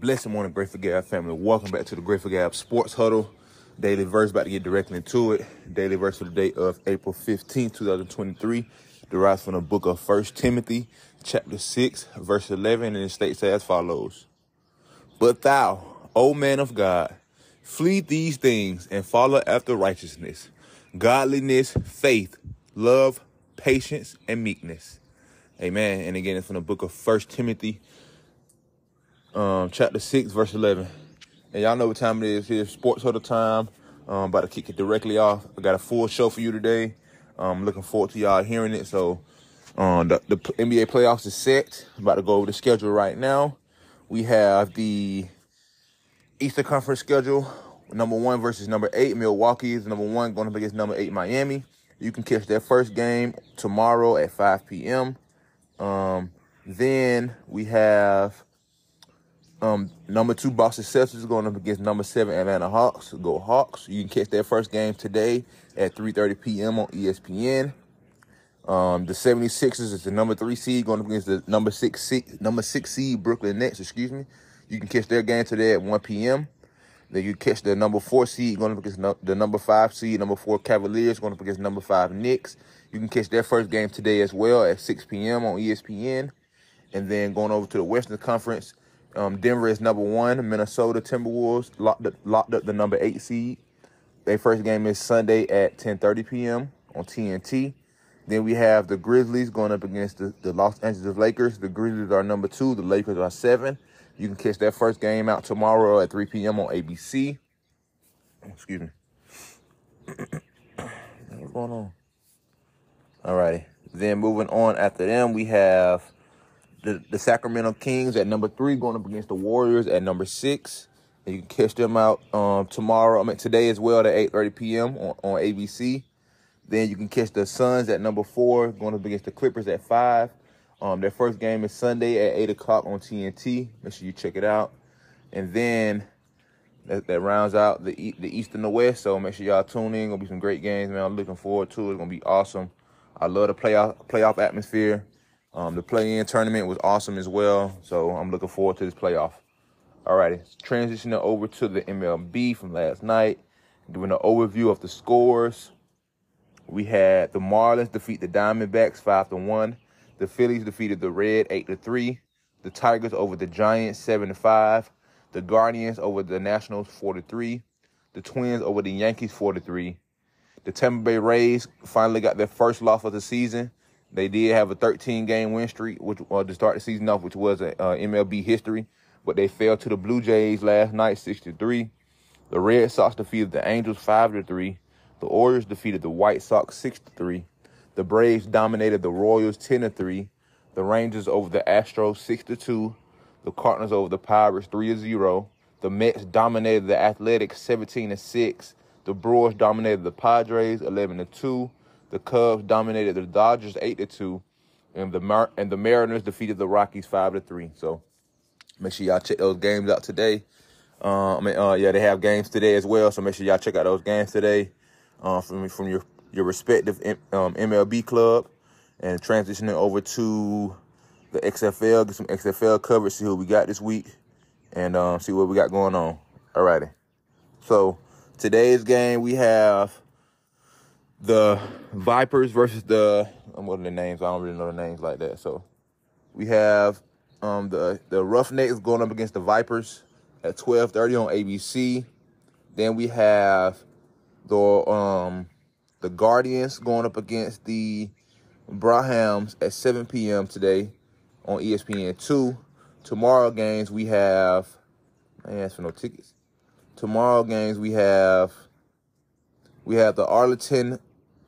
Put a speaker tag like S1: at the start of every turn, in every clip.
S1: Blessed morning, Grateful Gab family. Welcome back to the Grateful Gab Sports Huddle. Daily verse, about to get directly into it. Daily verse for the day of April 15th, 2023, derives from the book of 1 Timothy, chapter 6, verse 11, and it states as follows. But thou, O man of God, flee these things and follow after righteousness, godliness, faith, love, patience, and meekness. Amen. And again, it's from the book of 1 Timothy, chapter 6, verse 11. And y'all know what time it is here, Sports Huddle time. About to kick it directly off. I got a full show for you today. Looking forward to y'all hearing it. So the NBA playoffs is set. I'm about to go over the schedule right now. We have the Eastern Conference schedule. Number 1 versus number 8. Milwaukee is number 1 going up against number 8 Miami. You can catch their first game tomorrow at 5 p.m. Then we have number 2 Boston Celtics going up against number 7 Atlanta Hawks. Go Hawks. You can catch their first game today at 3:30 p.m. on ESPN. The 76ers is the number 3 seed going up against the number 6 seed Brooklyn Nets, You can catch their game today at 1 p.m. Then you catch the number 4 seed going up against the number 5 seed, number 4 Cavaliers going up against number 5 Knicks. You can catch their first game today as well at 6 p.m. on ESPN. And then going over to the Western Conference, Denver is number 1. Minnesota Timberwolves locked up the number 8 seed. Their first game is Sunday at 10:30 p.m. on TNT. Then we have the Grizzlies going up against the Los Angeles Lakers. The Grizzlies are number 2. The Lakers are 7. You can catch that first game out tomorrow at 3 p.m. on ABC. Excuse me. What's going on? All righty. Then moving on after them, we have the Sacramento Kings at number 3 going up against the Warriors at number 6. And you can catch them out today as well at 8:30 p.m. on ABC. Then you can catch the Suns at number 4 going up against the Clippers at 5. Their first game is Sunday at 8 o'clock on TNT. Make sure you check it out. And then that rounds out the East and the West. So make sure y'all tune in. Gonna be some great games, man. I'm looking forward to it. It's gonna be awesome. I love the playoff atmosphere. The play-in tournament was awesome as well. So I'm looking forward to this playoff. All righty. Transitioning over to the MLB from last night. Doing an overview of the scores. We had the Marlins defeat the Diamondbacks 5-1. The Phillies defeated the Reds 8-3. The Tigers over the Giants 7-5. The Guardians over the Nationals 4-3. The Twins over the Yankees 4-3. The Tampa Bay Rays finally got their first loss of the season. They did have a 13-game win streak to start the season off, which was MLB history. But they fell to the Blue Jays last night 6-3. The Red Sox defeated the Angels 5-3. The Orioles defeated the White Sox 6-3. The Braves dominated the Royals 10-3. The Rangers over the Astros 6-2. The Cardinals over the Pirates 3-0. The Mets dominated the Athletics 17-6. The Brewers dominated the Padres 11-2. The Cubs dominated the Dodgers 8-2. And the Mariners defeated the Rockies 5-3. So make sure y'all check those games out today. They have games today as well. So make sure y'all check out those games today from your respective MLB club. And transitioning over to the XFL, get some XFL coverage, see who we got this week, and see what we got going on. All righty. So today's game, we have the Vipers versus what are the names? I don't really know the names like that. So we have the Roughnecks going up against the Vipers at 12:30 on ABC. Then we have the Guardians going up against the Brahams at 7 p.m. today on ESPN2. Tomorrow games we have, I ain't asked for no tickets. Tomorrow games we have the Arlington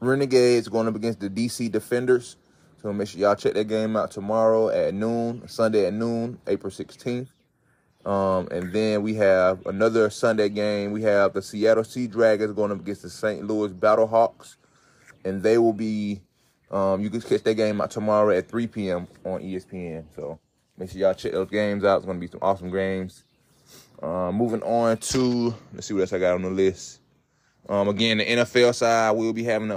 S1: Renegades going up against the DC Defenders. So make sure y'all check that game out tomorrow at noon, Sunday at noon, April 16th. And then we have another Sunday game. We have the Seattle Sea Dragons going up against the St. Louis Battlehawks. And they will be, you can catch that game out tomorrow at 3 p.m. on ESPN. So make sure y'all check those games out. It's going to be some awesome games. Moving on to, let's see what else I got on the list. Again, the NFL side, we'll be having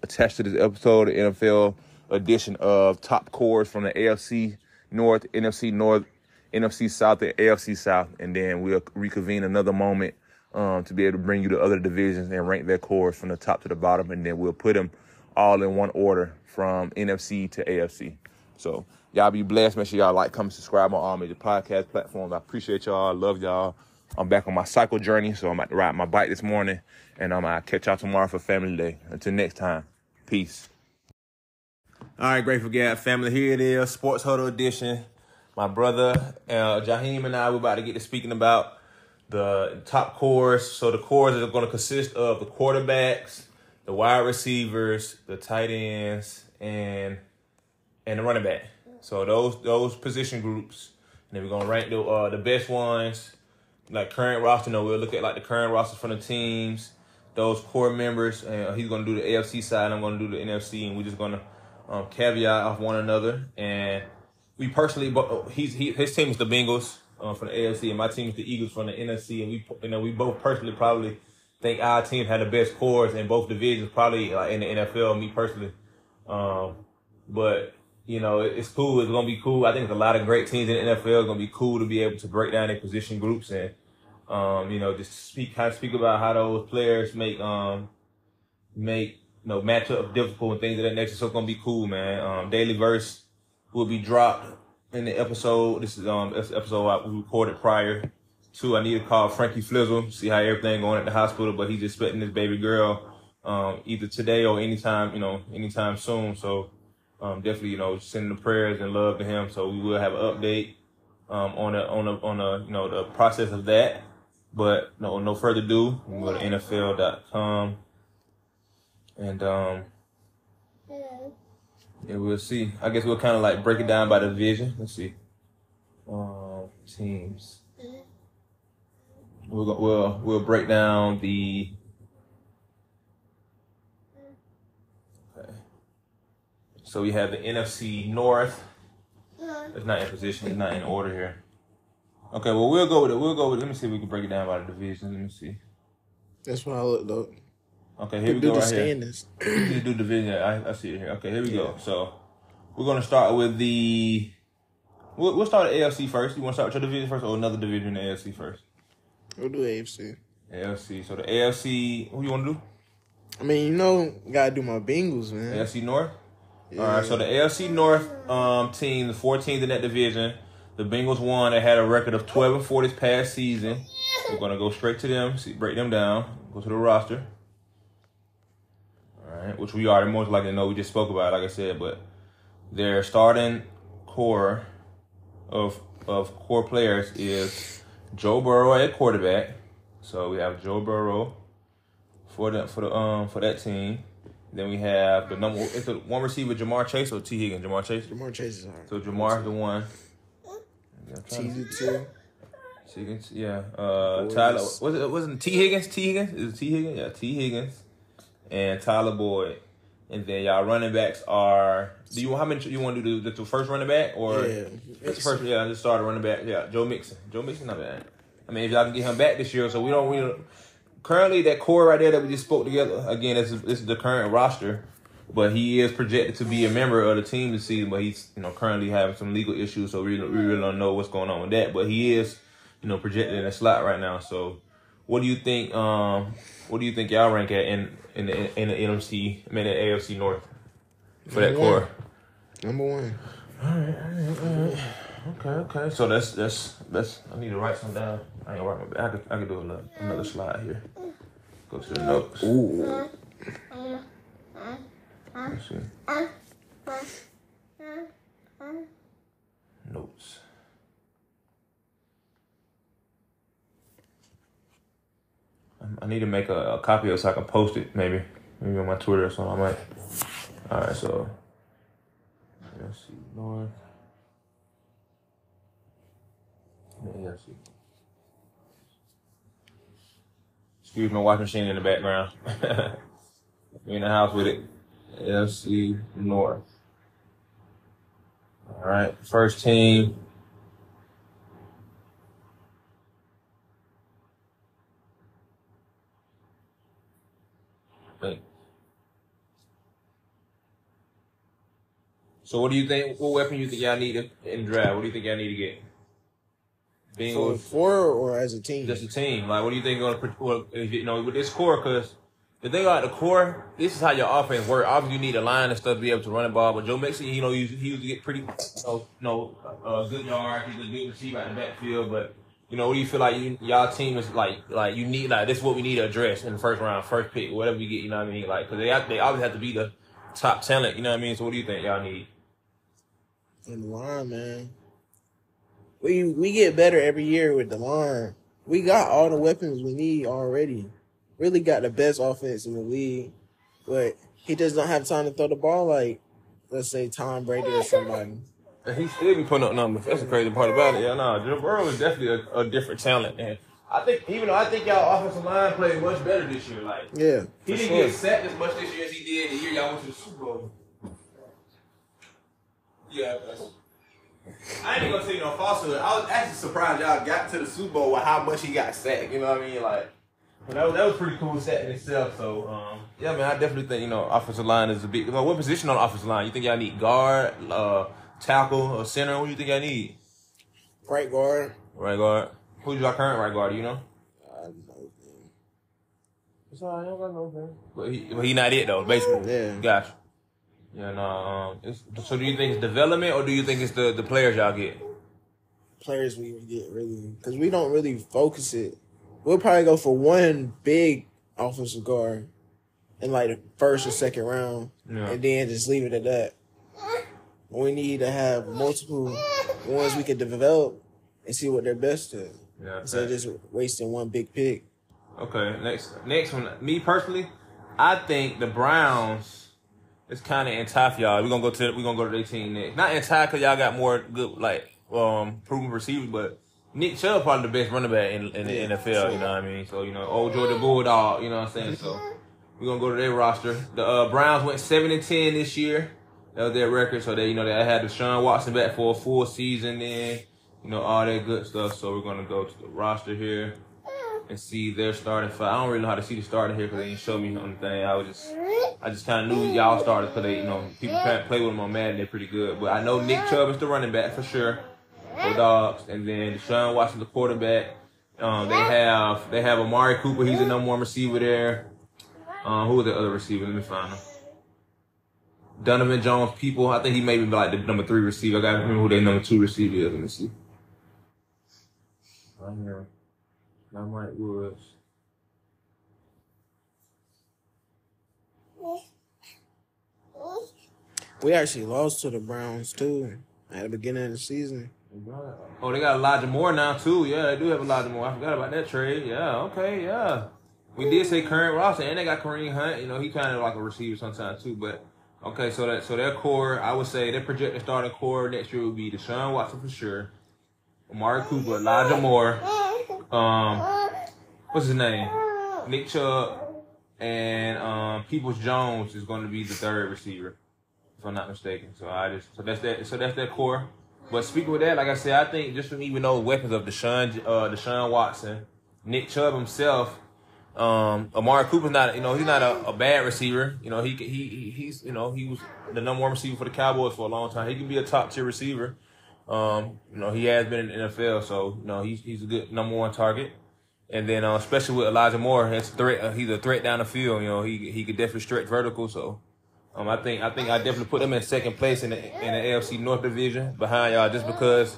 S1: attached to this episode, the NFL edition of top cores from the AFC North, NFC North, NFC South and AFC South, and then we'll reconvene another moment to be able to bring you the other divisions and rank their cores from the top to the bottom, and then we'll put them all in one order from NFC to AFC. So y'all be blessed. Make sure y'all like, comment, subscribe on all major podcast platforms. I appreciate y'all. I love y'all. I'm back on my cycle journey, so I'm about to ride my bike this morning, and I'm going to catch y'all tomorrow for Family Day. Until next time, peace. All right, Grateful Gab family, here it is, Sports Huddle edition. My brother, Jaheim, and I, we're about to get to speaking about the top cores. So the cores are going to consist of the quarterbacks, the wide receivers, the tight ends, and the running back. So those position groups, and then we're going to rank the best ones, like current roster. We'll look at like the current rosters from the teams, those core members, and he's going to do the AFC side, I'm going to do the NFC, and we're just going to caveat off one another. And we personally, his team is the Bengals from the AFC, and my team is the Eagles from the NFC. And we both personally probably think our team had the best cores in both divisions, probably in the NFL. Me personally, but it's cool. It's gonna be cool. I think there's a lot of great teams in the NFL. It's gonna be cool to be able to break down their position groups and just speak about how those players make matchup difficult and things of that nature. So it's gonna be cool, man. Daily verse will be dropped in the episode. This is episode we recorded prior to. I need to call Frankie Flizzle, see how everything going at the hospital, but he's expecting his baby girl either today or anytime soon. So definitely sending the prayers and love to him. So we will have an update on the process of that. But no further ado, we go to NFL.com. And we'll see. I guess we'll kind of like break it down by division. Let's see. Teams. We'll break down the. Okay. So we have the NFC North. It's not in position. It's not in order here. Okay. Well, we'll go with it. Let me see if we can break it down by the division. Let me see.
S2: That's what I looked up.
S1: Okay, here we go right
S2: standings.
S1: Here. You do division. I see it here. Okay, here we go. So we're gonna start with the. We'll start at AFC first. You want to start with your division first, or another division in the AFC first?
S2: We'll do AFC.
S1: AFC. So the AFC. Who you want to do?
S2: I mean, gotta do my Bengals, man.
S1: AFC North.
S2: Yeah.
S1: All right. So the AFC North team, the 4 teams in that division. The Bengals won. They had a record of 12-4 this past season. We're gonna go straight to them. Break them down. Go to the roster. Which we already most likely know. We just spoke about it, like I said, but their starting core of core players is Joe Burrow at quarterback. So we have Joe Burrow for that team. Then we have it's the one receiver, Jamar Chase or T. Higgins. Jamar Chase.
S2: Jamar Chase is hard.
S1: So Jamar's the one.
S2: T2.
S1: Higgins, yeah. Tyler, wasn't it T. Higgins? Is it T. Higgins? Yeah, T. Higgins. And Tyler Boyd. And then y'all running backs are. How many you want to do? The first running back or that's the first? Yeah, just start a running back. Yeah, Joe Mixon. Joe Mixon, not bad. I mean, if y'all can get him back this year, so we don't. Currently, that core right there that we just spoke together. Again, this is the current roster, but he is projected to be a member of the team this season. But he's currently having some legal issues, so we really don't know what's going on with that. But he is projected in a slot right now. So, what do you think? What do you think y'all rank at in the NFC? I mean, the AFC North for that core.
S2: Number 1.
S1: All right. Okay. So that's. I need to write some down. I ain't write my back. I could do another slide here. Go to the notes.
S2: Ooh.
S1: Let's see. Notes. I need to make a copy of it so I can post it maybe on my Twitter or something. I might. All right, so let's see. North. AFC. Excuse my washing machine in the background. We in the house with it. AFC North. All right, first team. So what do you think? What weapon you think y'all need in the draft? What do you think y'all need to get? Bengals.
S2: For or as a team?
S1: Just a team. Like, what do you think with this core? Because the thing about the core, this is how your offense works. Obviously, you need a line and stuff to be able to run the ball. But Joe Mixon, he used to get pretty, good yard. He's a good receiver out the backfield. But what do you feel like y'all team is like you need this is what we need to address in the first round, first pick, whatever we get. You know what I mean? Like, because they obviously have to be the top talent. You know what I mean? So what do you think y'all need?
S2: In the line, man. We get better every year with the line. We got all the weapons we need already. Really got the best offense in the league. But he just don't have time to throw the ball like, let's say, Tom Brady or somebody.
S1: And he still be putting up numbers. That's the crazy part about it. Yeah, no, Joe Burrow is definitely a different talent. And I think, y'all offensive line played much better this year. Like,
S2: yeah,
S1: he didn't get sacked as much this year as he did the year y'all went to the Super Bowl. Yeah, I ain't gonna tell you no falsehood. I was actually surprised y'all got to the Super Bowl with how much he got sacked. You know what I mean? Like, that was pretty cool set in itself. So, yeah, man, I definitely think offensive line is a big. What position on the offensive line? You think y'all need guard, tackle, or center? What do you think y'all need?
S2: Right guard.
S1: Right guard. Who's your current right guard? Do you know?
S2: I don't know.
S1: It's all right. I don't got no thing. But he not it though. Basically.
S2: Yeah.
S1: Gotcha. Yeah, no. So do you think it's development or do you think it's the players y'all get?
S2: Players we get really, because we don't really focus it. We'll probably go for one big offensive guard in like the first or second round, and then just leave it at that. We need to have multiple ones we can develop and see what they're best at.
S1: Yeah.
S2: Instead of just wasting one big pick.
S1: Okay, next one. Me personally, I think the Browns. It's kind of anti for y'all. We're gonna go to their team next. Not anti because y'all got more good proven receivers, but Nick Chubb probably the best running back in the NFL. Sure. You know what I mean? So old Georgia Bulldog. You know what I'm saying? So we're gonna go to their roster. The Browns went 7-10 this year. That was their record. So they they had Deshaun Watson back for a full season. Then all that good stuff. So we're gonna go to the roster here and see their starting five. I don't really know how to see the starter here because they didn't show me anything. I just kind of knew y'all started because they, people play with them on Madden. They're pretty good. But I know Nick Chubb is the running back for sure. Bulldogs. And then Deshaun Watson, the quarterback. They have Amari Cooper. He's the number one receiver there. Who was the other receiver? Let me find him. Donovan Jones. I think he may be like the number 3 receiver. I got to remember who their number 2 receiver is. Let me see. Right here. Not Mike Woods.
S2: We actually lost to the Browns too at the beginning of the season.
S1: Oh, they got Elijah Moore now too. Yeah, they do have Elijah Moore. I forgot about that trade. Yeah, okay, yeah. We did say current roster, and they got Kareem Hunt. He kind of like a receiver sometimes too. But okay, so their core, I would say their projected starting core next year would be Deshaun Watson for sure, Amari Cooper, Elijah Moore, what's his name, Nick Chubb, and Peoples Jones is going to be the 3rd receiver, if I'm not mistaken. So that's their core. But speaking with that, like I said, I think just from even those weapons of Deshaun Watson, Nick Chubb himself, Amari Cooper's not, he's not a bad receiver. He was the number 1 receiver for the Cowboys for a long time. He can be a top tier receiver. He has been in the NFL, so he's a good number 1 target. And then especially with Elijah Moore, he's a threat down the field. He could definitely stretch vertical. So I think I definitely put them in 2nd place in the AFC North division behind y'all, just because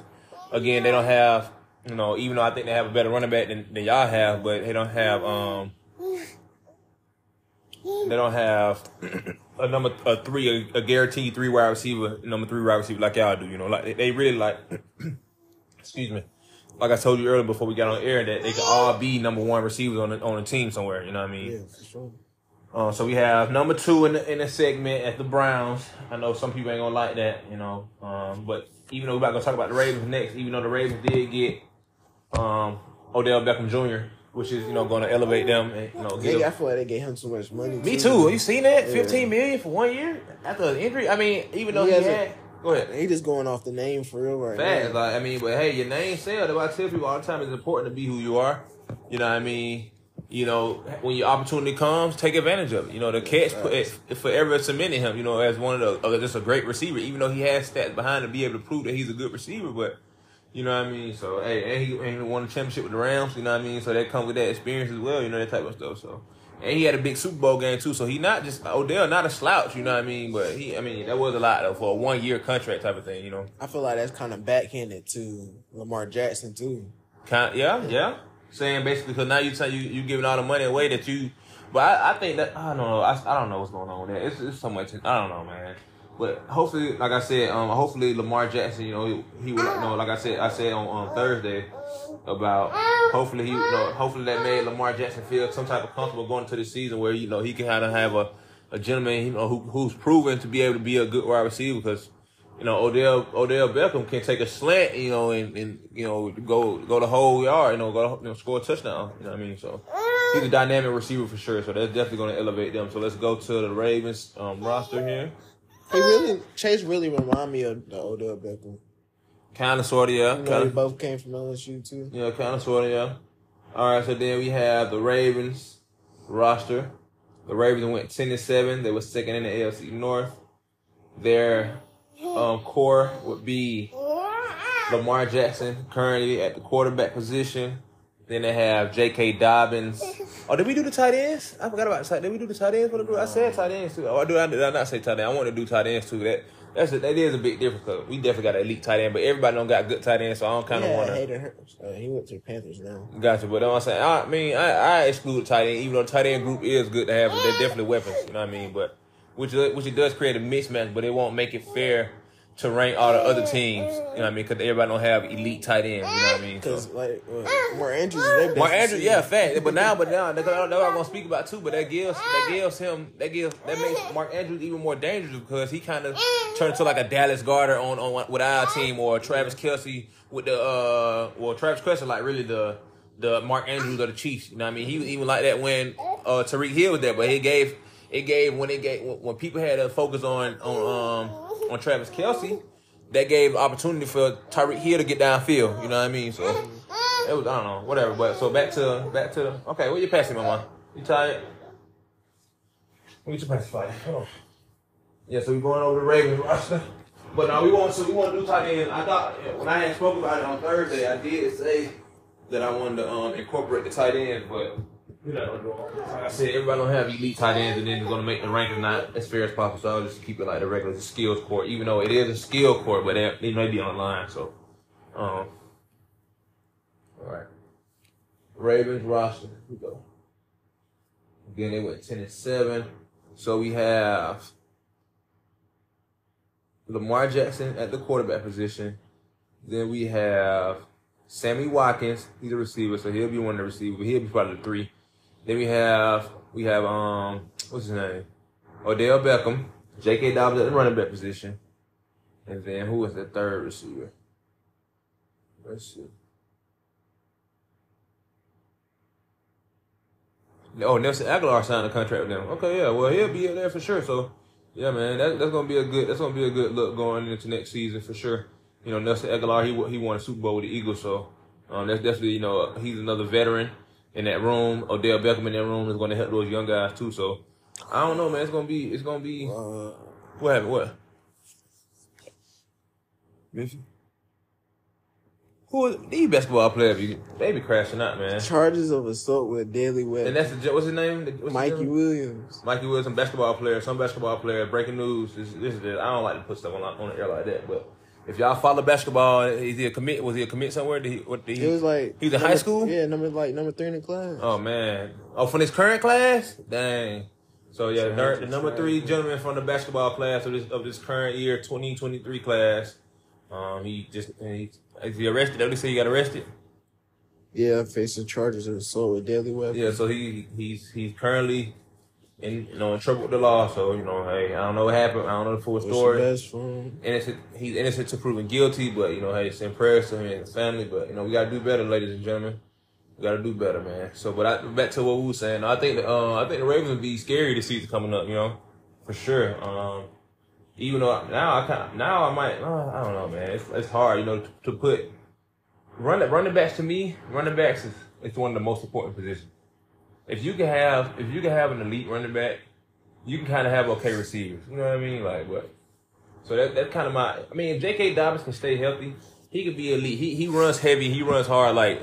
S1: again they don't have even though I think they have a better running back than y'all have, but they don't have a guaranteed 3 wide receiver, number 3 wide receiver like y'all do. Like they really like excuse me. Like I told you earlier before we got on air, that they could all be number 1 receivers on the team somewhere. You know what I mean?
S2: Yeah, for sure.
S1: So we have number 2 in the segment at the Browns. I know some people ain't gonna like that, but even though we're about to talk about the Ravens next, even though the Ravens did get Odell Beckham Jr., which is going to elevate them. And,
S2: I feel like they gave him too much money.
S1: Me too. Have you seen that? $15 million for 1 year after an injury. I mean, even though he had. Go ahead.
S2: He just going off the name for real right
S1: now.
S2: Fast,
S1: but hey, your name sells. That's why I tell people all the time it's important to be who you are. You know what I mean? When your opportunity comes, take advantage of it. The catch forever cemented him, as one of just a great receiver, even though he has stats behind to be able to prove that he's a good receiver. But, You know what I mean? So, hey, and he won a championship with the Rams, you know what I mean? So that comes with that experience as well, you know, that type of stuff. So, and he had a big Super Bowl game too. So he not just Odell, not a slouch, you know what I mean? But that was a lot though for a 1-year contract type of thing, you know.
S2: I feel like that's kind of backhanded to Lamar Jackson too.
S1: Yeah. Saying basically because now you giving all the money away that you. But I think that I don't know. I don't know what's going on with that. It's so much. I don't know, man. But hopefully, like I said, hopefully Lamar Jackson, you know, he would, you know, like I said on Thursday about hopefully hopefully that made Lamar Jackson feel some type of comfortable going into the season where you know he can kind of have a gentleman, you know, who's proven to be able to be a good wide receiver because you know Odell Beckham can take a slant, you know, and you know go the whole yard, you know, score a touchdown, you know what I mean? So he's a dynamic receiver for sure. So that's definitely going to elevate them. So let's go to the Ravens roster here.
S2: Chase really remind me of the Odell Beckham.
S1: Kind of, sort of, yeah.
S2: You know, they both came from LSU too.
S1: Yeah, kind of, sort of, yeah. All right, so then we have the Ravens roster. The Ravens went 10-7. They were second in the AFC North. Their core would be Lamar Jackson, currently at the quarterback position. Then they have J.K. Dobbins. Oh, did we do the tight ends? I forgot about the tight. Did we do the tight ends for the group? I said tight ends too. Oh, did I not say tight end? I want to do tight ends too. That is a big difference because we definitely got an elite tight end, but everybody don't got good tight ends, so I don't kind of want to.
S2: Hayden Hurst. He went to the Panthers now.
S1: Gotcha, but I'm saying, I exclude tight end, even though the tight end group is good to have, but they're definitely weapons. You know what I mean? But which it does create a mismatch, but it won't make it fair to rank all the other teams, you know what I mean? Because everybody don't have elite tight ends, you know what I mean?
S2: Because Mark Andrews is their best.
S1: Mark Andrews, yeah, fact. But now, that's what I'm gonna speak about too. But that makes Mark Andrews even more dangerous because he kind of turned to like a Dallas Goedert on with our team, or Travis Kelce with the Travis Kelce like really the Mark Andrews of the Chiefs. You know what I mean? He was even like that when Tariq Hill was there, but when people had a focus on Travis Kelce, that gave opportunity for Tyreek Hill to get downfield. You know what I mean? So it was, I don't know, whatever. But so back to okay, where you passing, Mama? You tired? Where you passing, fight? Oh. Yeah, so we're going over the Ravens roster. But no, we want to do tight end. I thought when I had spoke about it on Thursday, I did say that I wanted to incorporate the tight end, but you know, like I said, everybody don't have elite tight ends, and then it's going to make the rankings not as fair as possible. So I'll just keep it like the regular skills court, even though it is a skill court, but they may be online. So, all right, Ravens roster. Here we go. Again, they went 10-7. So we have Lamar Jackson at the quarterback position. Then we have Sammy Watkins. He's a receiver, so he'll be one of the receivers, but he'll be part of the 3. Then we have what's his name? Odell Beckham, J.K. Dobbins at the running back position, and then who was the third receiver? Let's see. Oh, Nelson Aguilar signed a contract with them. Okay, yeah, well he'll be there for sure. So yeah, man, that's gonna be a good look going into next season for sure. You know, Nelson Aguilar, he won a Super Bowl with the Eagles, so that's definitely, you know, he's another veteran in that room. Odell Beckham in that room is going to help those young guys too. So I don't know, man. It's gonna be. What happened? What? Missy? Who is these basketball players? They be crashing out, man.
S2: Charges of assault with deadly weapon.
S1: And that's what's his name?
S2: Mikey Williams.
S1: Mikey Williams, some basketball player. Breaking news. This is I don't like to put stuff on the air like that, but. If y'all follow basketball, was he a commit somewhere? It was like he was in high school.
S2: Yeah, number 3 in the class.
S1: Oh man! Oh, from his current class? Dang. So yeah, the number 3 gentleman from the basketball class of this current year 2023 class. Is he arrested? Did they say he got arrested?
S2: Yeah, facing charges of assault with deadly weapon.
S1: Yeah, so he's currently in trouble with the law. So hey, I don't know what happened. I don't know the full story. He's innocent to proven guilty, but hey, send prayers to him and his family. But we gotta do better, ladies and gentlemen. We gotta do better, man. So, but back to what we were saying. I think the Ravens would be scary this season coming up. For sure. Even though now I might. I don't know, man. It's hard, to put running backs. To me, running backs is one of the most important positions. If you can have an elite running back, you can kind of have okay receivers. You know what I mean? Like what? So that's kind of if J.K. Dobbins can stay healthy, He could be elite. He runs heavy. He runs hard like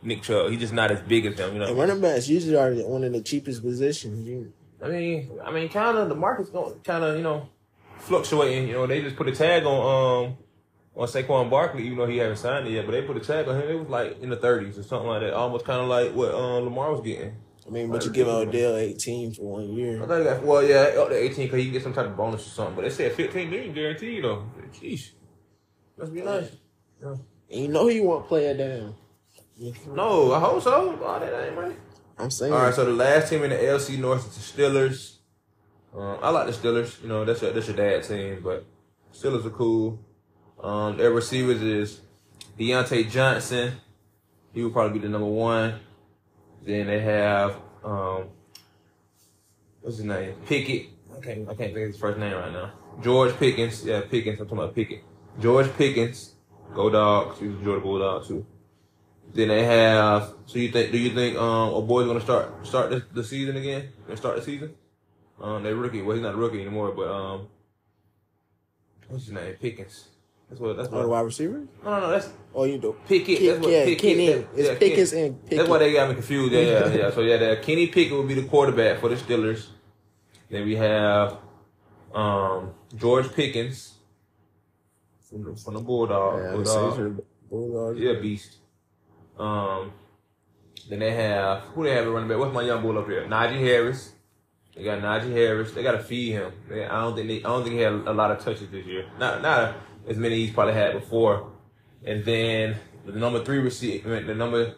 S1: Nick Chubb. He's just not as big as them, you know.
S2: And running backs usually are one of the cheapest positions.
S1: I mean, kind of the market's going kind of, you know, fluctuating. You know, they just put a tag on Saquon Barkley, even though he haven't signed it yet. But they put a tag on him. It was like in the 30s or something like that. Almost kind of like what Lamar was getting.
S2: I mean, but you give Odell 18 for 1 year.
S1: I thought up to 18 because he can get some type of bonus or something. But they said 15 million guaranteed though. Jeez, must be nice. Yeah.
S2: And you know he won't play it down.
S1: No, I hope so. Oh, that ain't right.
S2: I'm saying.
S1: All right, so the last team in the AFC North is the Steelers. I like the Steelers. You know, that's your dad team, but Steelers are cool. Their receivers is Deontay Johnson. He would probably be the number one. Then they have what's his name? Pickett. I can't think of his first name right now. George Pickens. Yeah, Pickens. I'm talking about Pickett. George Pickens. Go Dogs. He's a Georgia Bulldog too. Then they have. So do you think a boy's gonna start the season again? Gonna start the season? They rookie. Well, he's not a rookie anymore, but what's his name? Pickens. That's what.
S2: The wide receiver?
S1: No. That's.
S2: Oh, you do.
S1: Pickett. That's what Pickett.
S2: It's Pickens and Pickett.
S1: That's why they got me confused. Yeah. So Kenny Pickett will be the quarterback for the Steelers. Then we have George Pickens from the Bulldogs.
S2: Bulldogs.
S1: Yeah, beast. Then they have who they have at running back. What's my young bull up here? Najee Harris. They got Najee Harris. They got to feed him. I don't think he had a lot of touches this year. Not as many he's probably had before. And then the number 3 receiver, the number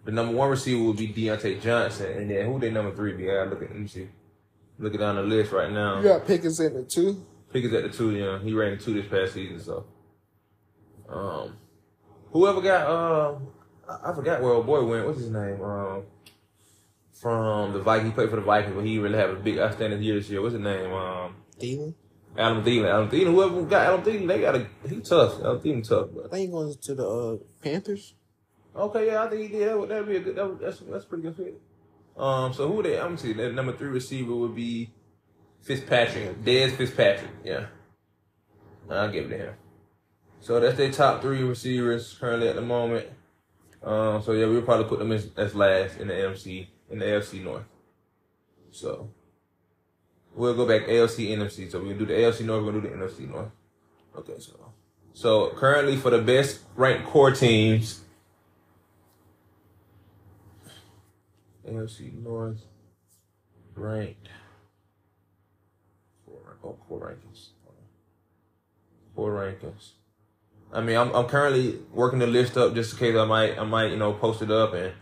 S1: 1 receiver would be Deontay Johnson. And then who they number 3 be? I let me see. Looking down the list right now.
S2: You got Pickens at the 2.
S1: Pickens at the 2. Yeah, he ran 2 this past season. So, whoever got I forgot where old boy went. What's his name? From the Vikings. He played for the Vikings, but he really had a big outstanding year this year. What's his name?
S2: Thielen?
S1: Adam Thielen. Whoever got Adam Thielen, he tough. Adam Thielen tough. But.
S2: I think he goes to the Panthers.
S1: Okay, yeah, I think he did. That'd be a good. That's a pretty good fit. So who they? I'm gonna see. That number 3 receiver would be Fitzpatrick. Dez Fitzpatrick. Yeah, I'll give it to him. So that's their top 3 receivers currently at the moment. So yeah, we'll probably put them as last in the AFC North. So we'll go back AFC, NFC. So we're gonna do the AFC North, we're gonna do the NFC North. Okay, so currently for the best ranked core teams, AFC North ranked core rankings. I mean, I'm currently working the list up just in case I might post it up and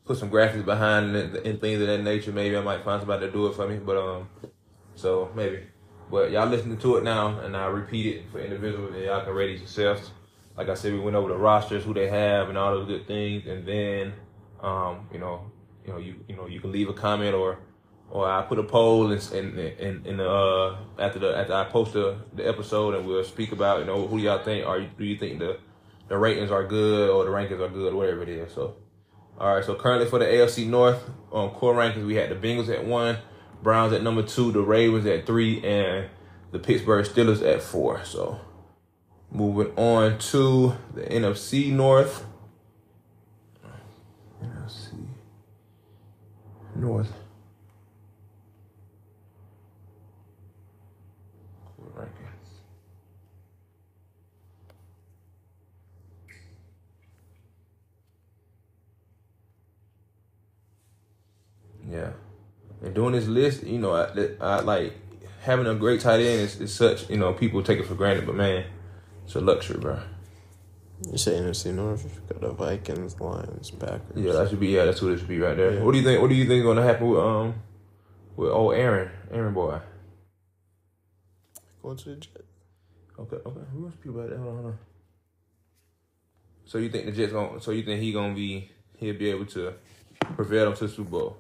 S1: put some graphics behind it and things of that nature. Maybe I might find somebody to do it for me, but so maybe. But y'all listening to it now, and I'll repeat it for individuals, and y'all can rate it yourselves. Like I said, we went over the rosters, who they have, and all those good things, and then you can leave a comment or I put a poll in after I post the episode, and we'll speak about who y'all think, or do you think the ratings are good or the rankings are good, whatever it is. So all right, so currently for the AFC North core rankings, we had the Bengals at 1, Browns at number 2, the Ravens at 3, and the Pittsburgh Steelers at 4. So moving on to the NFC North. NFC North. Yeah, and doing this list, I like having a great tight end is such, people take it for granted, but man, it's a luxury, bro.
S2: You say NFC North, you got the Vikings, Lions, Packers.
S1: Yeah, that's who it should be right there. Yeah. What do you think is gonna happen with old Aaron boy?
S2: Going to the Jets.
S1: Okay. Who else people out there? Hold on. So you think the Jets he'll be able to prevail them to the Super Bowl?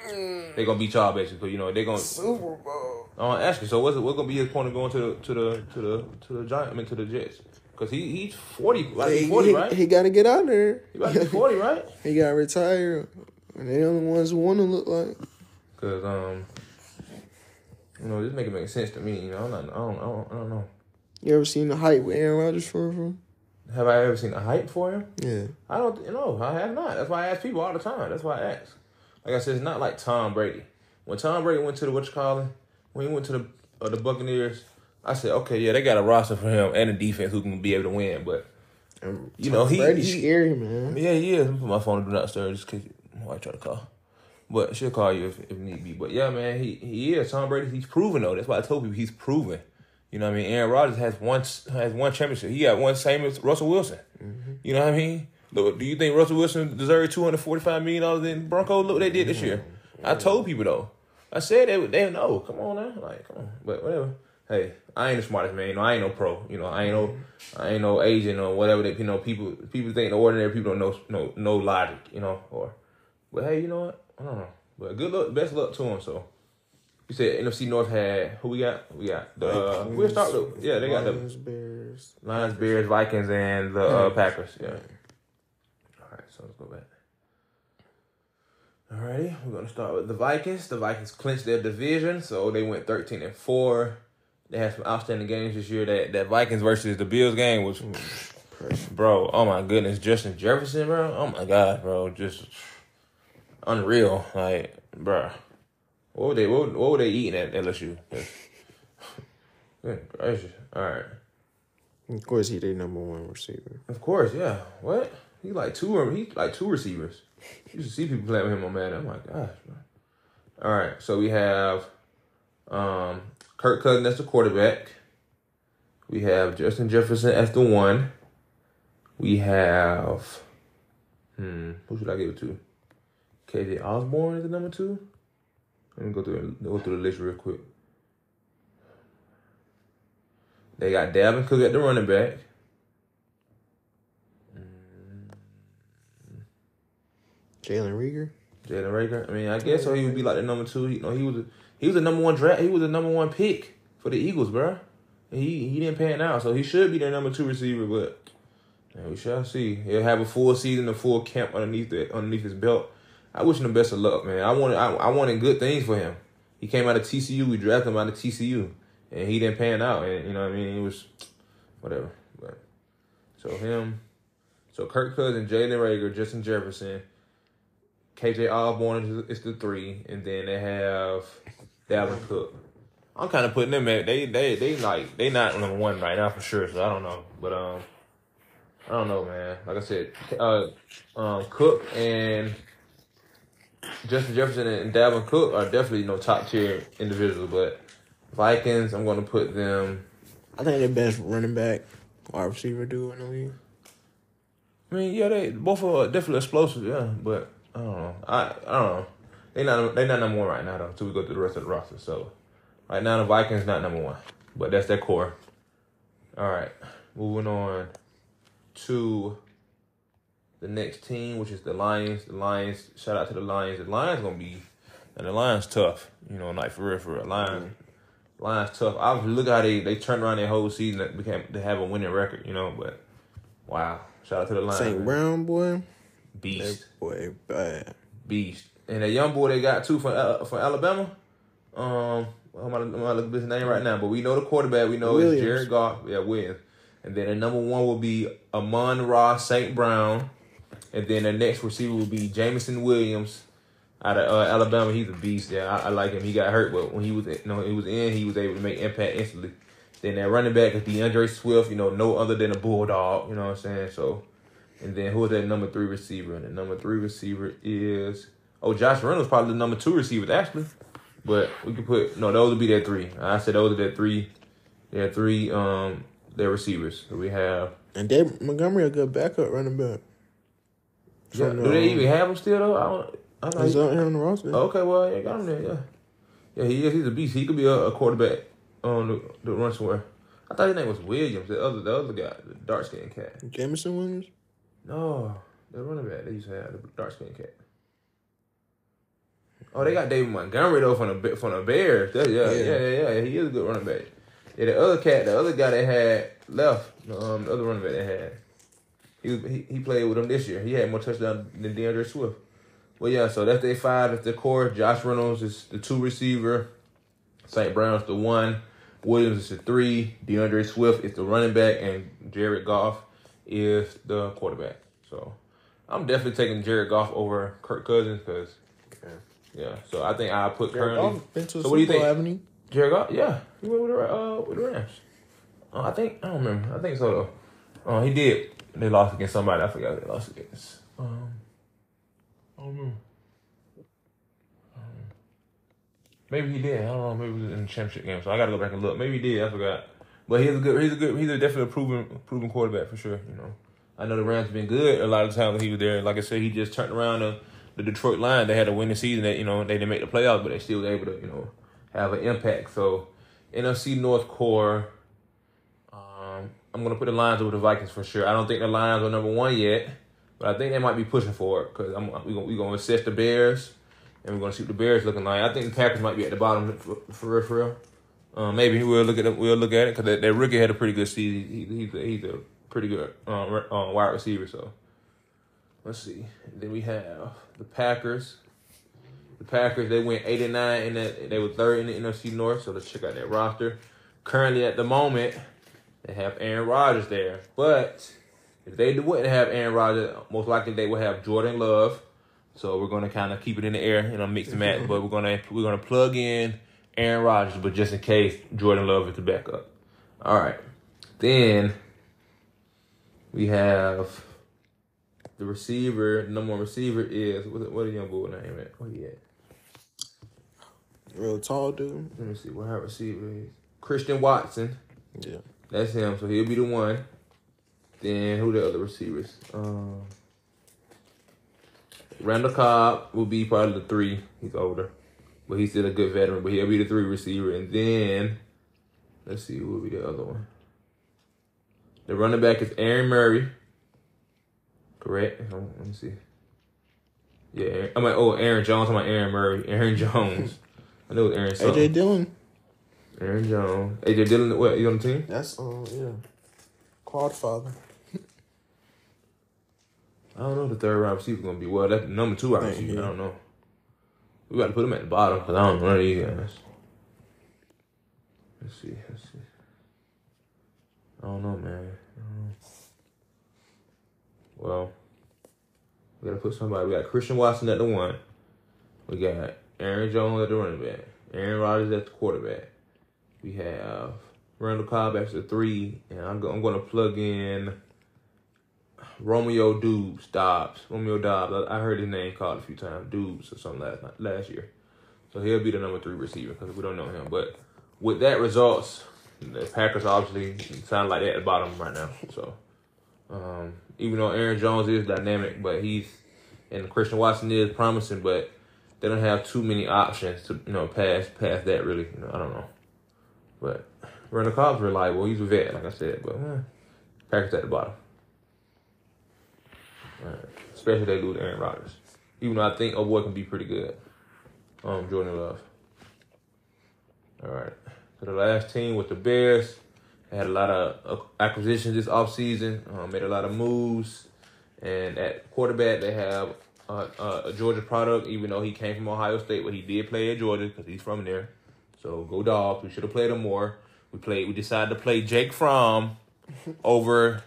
S1: They're gonna beat y'all basically, they're gonna
S2: Super Bowl.
S1: I want to ask you. So what's gonna be his point of going to the Giants? I mean to the Jets, because he's 40, like 40, right?
S2: He got to get out there.
S1: He about to be 40, right?
S2: He got to retire, and they're the only ones who want to look like.
S1: Because this make sense to me. I don't know.
S2: You ever seen the hype with Aaron Rodgers from?
S1: Have I ever seen a hype for him?
S2: Yeah.
S1: I don't know. I have not. That's why I ask people all the time. That's why I ask. Like I said, it's not like Tom Brady. When Tom Brady went to the when he went to the Buccaneers, I said, okay, yeah, they got a roster for him and a defense who can be able to win. But you know,
S2: Brady's scary, man.
S1: Yeah, he is. I'm put my phone to do not disturb just in case my wife try to call. But she'll call you if need be. But yeah, man, he is. Tom Brady, he's proven though. That's why I told people he's proven. You know what I mean? Aaron Rodgers has one championship. He got one, same as Russell Wilson. Mm-hmm. You know what I mean? Look, do you think Russell Wilson deserved $245 million in Broncos? Look what they did this year. I told people though. I said they know. Come on now, like come on. But whatever. Hey, I ain't the smartest man. You know, I ain't no pro. You know, I ain't no agent or whatever. That people think the ordinary people don't know logic. You know, but hey, you know what? I don't know. But good luck, best luck to him. So. You said NFC North had who we got? We got the we'll start with they got the Lions, Bears, Vikings, and the Packers. Yeah. All right, so let's go back. Alrighty, we're gonna start with the Vikings. The Vikings clinched their division, so they went 13-4. They had some outstanding games this year. That Vikings versus the Bills game was, bro. Oh my goodness, Justin Jefferson, bro. Oh my God, bro, just unreal. Like, bro. What were they eating at LSU? Good gracious. All right.
S2: Of course, he their number one receiver.
S1: Of course, yeah. What? He like two receivers. You used to see people playing with him on Madden. Oh my gosh, bro. All right, so we have Kirk Cousins as the quarterback. We have Justin Jefferson as the 1. We have who should I give it to? KJ Osborne is the number 2. Let me go through the list real quick. They got Dalvin Cook at the running back.
S2: Jalen Reagor. I
S1: mean, I guess so. He would be like the number 2. You know, he was a number 1 draft. He was a number 1 pick for the Eagles, bro. He didn't pan out, so he should be their number 2 receiver. But we shall see. He'll have a full season, a full camp underneath his belt. I wish him the best of luck, man. I wanted good things for him. He came out of TCU. We drafted him out of TCU, and he didn't pan out. And you know what I mean? It was whatever. But so Kirk Cousins, Jalen Reagor, Justin Jefferson, KJ Osborne is the 3, and then they have Dalvin Cook. I'm kind of putting them at they not number 1 right now for sure. So I don't know, but I don't know, man. Like I said, Cook and Justin Jefferson and Dalvin Cook are definitely top tier individuals, but Vikings, I'm going to put them.
S2: I think they're best running back or receiver duo in the league.
S1: I mean, yeah, they both are definitely explosive, yeah, but I don't know. I don't know. They not number 1 right now though. Until we go through the rest of the roster. So right now the Vikings not number 1, but that's their core. All right, moving on to the next team, which is the Lions. The Lions, shout out to the Lions. The Lions gonna be, and the Lions tough. You know, like for real. Lions tough. I look how they turned around their whole season to have a winning record. You know, but wow, shout out to the Lions.
S2: St. Brown boy,
S1: beast.
S2: That boy bad.
S1: Beast. And that young boy they got too from Alabama. I'm gonna look at his name right now, but we know the quarterback. We know it's Jared Goff. Yeah, Williams. And then the number 1 will be Amon-Ra St. Brown. And then the next receiver will be Jameson Williams out of Alabama. He's a beast. Yeah, I like him. He got hurt, but when he was he was able to make impact instantly. Then that running back is DeAndre Swift. You know, no other than a bulldog. You know what I'm saying? So, and then who is that number 3 receiver? And the number 3 receiver is Josh Reynolds, probably the number 2 receiver actually. But we could put those would be their 3. I said those are their 3. Their 3 their receivers. So we have
S2: and David Montgomery a good backup running back.
S1: Yeah, do they even have him still though?
S2: He's out here on the roster.
S1: Okay, well, yeah, got him there. Yeah, he is. He's a beast. He could be a quarterback on the run somewhere. I thought his name was Williams. The other guy, the dark skinned cat.
S2: Jameson Williams.
S1: No, the running back they used to have the dark skinned cat. Oh, they got David Montgomery though from the Bears. Yeah. He is a good running back. Yeah, the other guy they had left. The other running back they had. He played with them this year. He had more touchdowns than DeAndre Swift. Well, yeah, so that's their 5. That's their core. Josh Reynolds is the 2 receiver. St. Brown's the 1. Williams is the 3. DeAndre Swift is the running back. And Jared Goff is the quarterback. So I'm definitely taking Jared Goff over Kirk Cousins because, yeah. So I think I'll put
S2: Jared
S1: currently.
S2: Goff been to a
S1: So what do you
S2: Super Bowl,
S1: think?
S2: haven't he?
S1: Jared Goff, yeah, he went with the Rams. I don't remember. I think so though. He did. They lost against somebody. I forgot who they lost against. I don't know. Maybe he did. I don't know. Maybe it was in the championship game. So I got to go back and look. Maybe he did. I forgot. But he's a definitely proven quarterback for sure. You know, I know the Rams have been good a lot of times when he was there. Like I said, he just turned around the Detroit Lions. They had a winning season. That they didn't make the playoffs, but they still were able to have an impact. So NFC North core. I'm gonna put the Lions over the Vikings for sure. I don't think the Lions are number one yet, but I think they might be pushing for it because we're gonna assess the Bears. And we're gonna see what the Bears looking like. I think the Packers might be at the bottom for real. Maybe we'll look at it because that rookie had a pretty good season. He's a pretty good wide receiver. So let's see. And then we have the Packers. The Packers, they went 8-9 and they were third in the NFC North. So let's check out that roster. Currently at the moment, they have Aaron Rodgers there. But if they wouldn't have Aaron Rodgers, most likely they would have Jordan Love. So we're gonna kind of keep it in the air, mix and match. But we're gonna plug in Aaron Rodgers, but just in case Jordan Love is the backup. All right. Then we have the receiver. The number one receiver is what a young boy name at? Where he at?
S2: Real tall dude.
S1: Let me see what our receiver is. Christian Watson.
S2: Yeah,
S1: that's him. So he'll be the one. Then who the other receivers? Randall Cobb will be probably the 3. He's older, but he's still a good veteran. But he'll be the 3 receiver. And then, let's see, who will be the other one? The running back is Aaron Murray. Correct? Let me see. Yeah, Aaron Jones. I'm like Aaron Murray. Aaron Jones. I know it was Aaron something.
S2: A.J. Dillon.
S1: Aaron Jones. A.J. Dillon, what? You on the team?
S2: That's, quad father.
S1: I don't know if the third round receiver going to be. Well, that's number 2 round receiver. I don't know. We got to put him at the bottom because I don't know none of these guys. Let's see. I don't know, man. Well, we got to put somebody. We got Christian Watson at the 1. We got Aaron Jones at the running back. Aaron Rodgers at the quarterback. We have Randall Cobb at the 3. And I'm going to plug in Romeo Doubs. I heard his name called a few times. Doubs or something last year. So he'll be the number 3 receiver because we don't know him. But with that results, the Packers obviously sound like they're at the bottom right now. So even though Aaron Jones is dynamic, but and Christian Watson is promising, but they don't have too many options to past that really. I don't know. But Randall Cobb's reliable. He's a vet, like I said. But Packers at the bottom. Right. Especially if they lose Aaron Rodgers. Even though I think boy can be pretty good. Jordan Love. All right. So the last team with the Bears. They had a lot of acquisitions this offseason. Made a lot of moves. And at quarterback, they have a Georgia product, even though he came from Ohio State, but he did play at Georgia because he's from there. So go Dogs. We should have played him more. We decided to play Jake Fromm over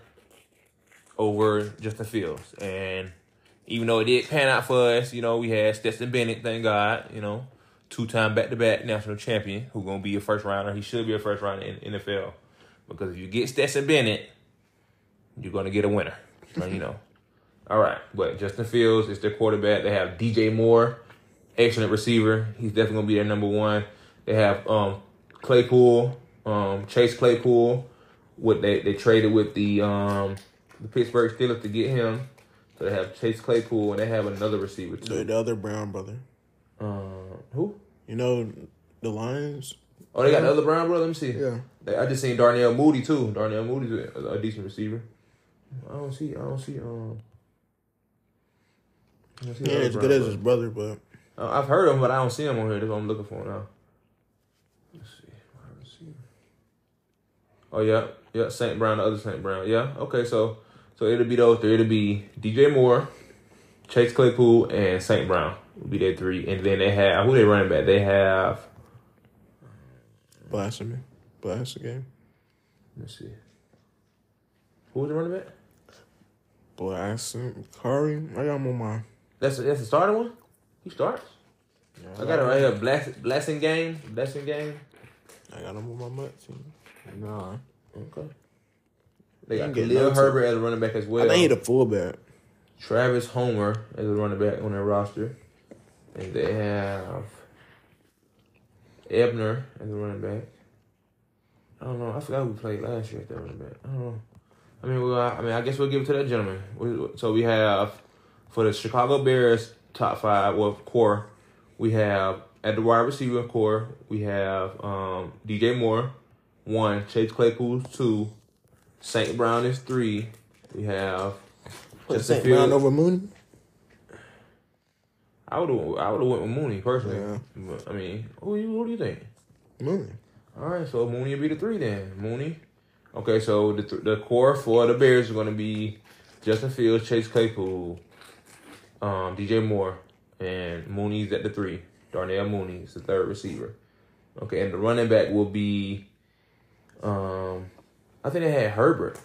S1: Justin Fields. And even though it did pan out for us, we had Stetson Bennett, thank God, 2-time back-to-back national champion who's going to be a first-rounder. He should be a first-rounder in NFL. Because if you get Stetson Bennett, you're going to get a winner. All right. But Justin Fields is their quarterback. They have DJ Moore, excellent receiver. He's definitely going to be their number 1. They have Claypool, Chase Claypool. They traded with the Pittsburgh Steelers to get him. So they have Chase Claypool, and they have another receiver, too.
S2: The other Brown brother.
S1: Who?
S2: The Lions.
S1: Oh, they got the other Brown brother? Let me see.
S2: Yeah.
S1: I just seen Darnell Mooney, too. Darnell Mooney's a decent receiver. I don't see.
S2: He ain't as good as his brother, but
S1: I've heard of him, but I don't see him on here. That's what I'm looking for now. Let's see. Oh yeah, St. Brown, the other St. Brown. Yeah, okay. So it'll be those 3. It'll be DJ Moore, Chase Claypool, and St. Brown will be their 3. And then they have who they running back. They have
S2: Blasphemy game.
S1: Let's see. Who was the running back?
S2: Blackson, Curry. I got him on my.
S1: That's the starting one? He starts?
S2: Yeah,
S1: I got it right here. Blessing game.
S2: I got him on my team. Nah.
S1: Okay. They got
S2: Get
S1: Khalil Herbert as a running back as well.
S2: I think he the fullback.
S1: Travis Homer as a running back on their roster. And they have Ebner as a running back. I don't know. I forgot who played last year at that running back. I don't know. I guess we'll give it to that gentleman. So we have, for the Chicago Bears top five, core, we have at the wide receiver core, we have DJ Moore, 1, Chase Claypool, 2, St. Brown is 3. We have
S2: St. Brown over Mooney.
S1: I would have went with Mooney personally.
S2: Yeah.
S1: But, I mean, who do you think?
S2: Mooney.
S1: All right, so Mooney will be the 3 then. Mooney. Okay, so the core for the Bears are going to be Justin Fields, Chase Claypool, DJ Moore, and Mooney's at the 3. Darnell Mooney is the 3rd receiver. Okay, and the running back will be, I think they had Herbert.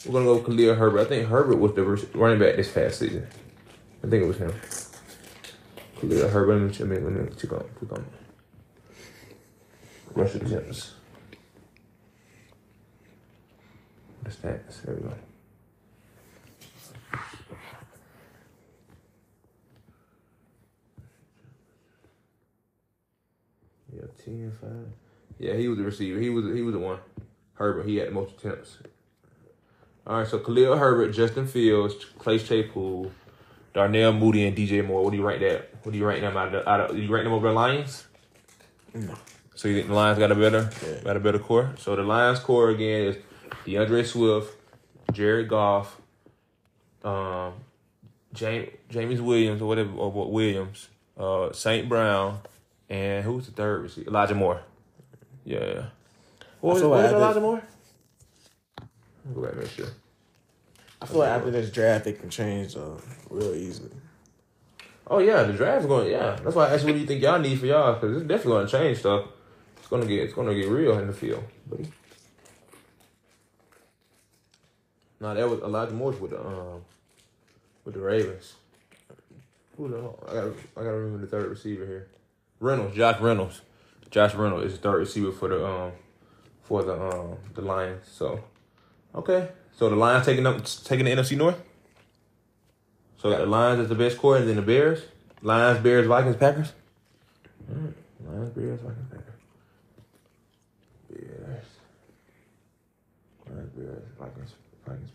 S1: We're going to go with Khalil Herbert. I think Herbert was the running back this past season. I think it was him. Khalil Herbert. Let me check on rushing attempts. The stats. There we go. Yeah, 10, 5. Yeah, he was the receiver. He was the one. Herbert. He had the most attempts. All right, so Khalil Herbert, Justin Fields, Chase Claypool, Darnell Mooney, and DJ Moore. What do you rank that? What do you rank them out of? Do you rank them over the Lions?
S2: No.
S1: So you think the Lions got a better core? So the Lions core again is DeAndre Swift, Jared Goff, James Williams Williams, St. Brown, and who's the 3rd receiver? Elijah Moore. Yeah. What was Elijah Moore? I'll go back and make sure.
S2: I feel like after this draft, it can change real easily.
S1: Oh yeah, the draft's going. Yeah, that's why I asked, what do you think y'all need for y'all? Because it's definitely going to change stuff. It's gonna get real in the field. But no, that was Elijah Moore with the Ravens. Who the hell? I gotta remember the 3rd receiver here. Josh Reynolds. Josh Reynolds is the 3rd receiver for the Lions. So okay. So the Lions taking the NFC North. So got the Lions as the best core, and then the Bears. Lions, Bears, Vikings, Packers. All right. Lions, Bears, Vikings, Packers. Lions, Bears, Vikings, Packers.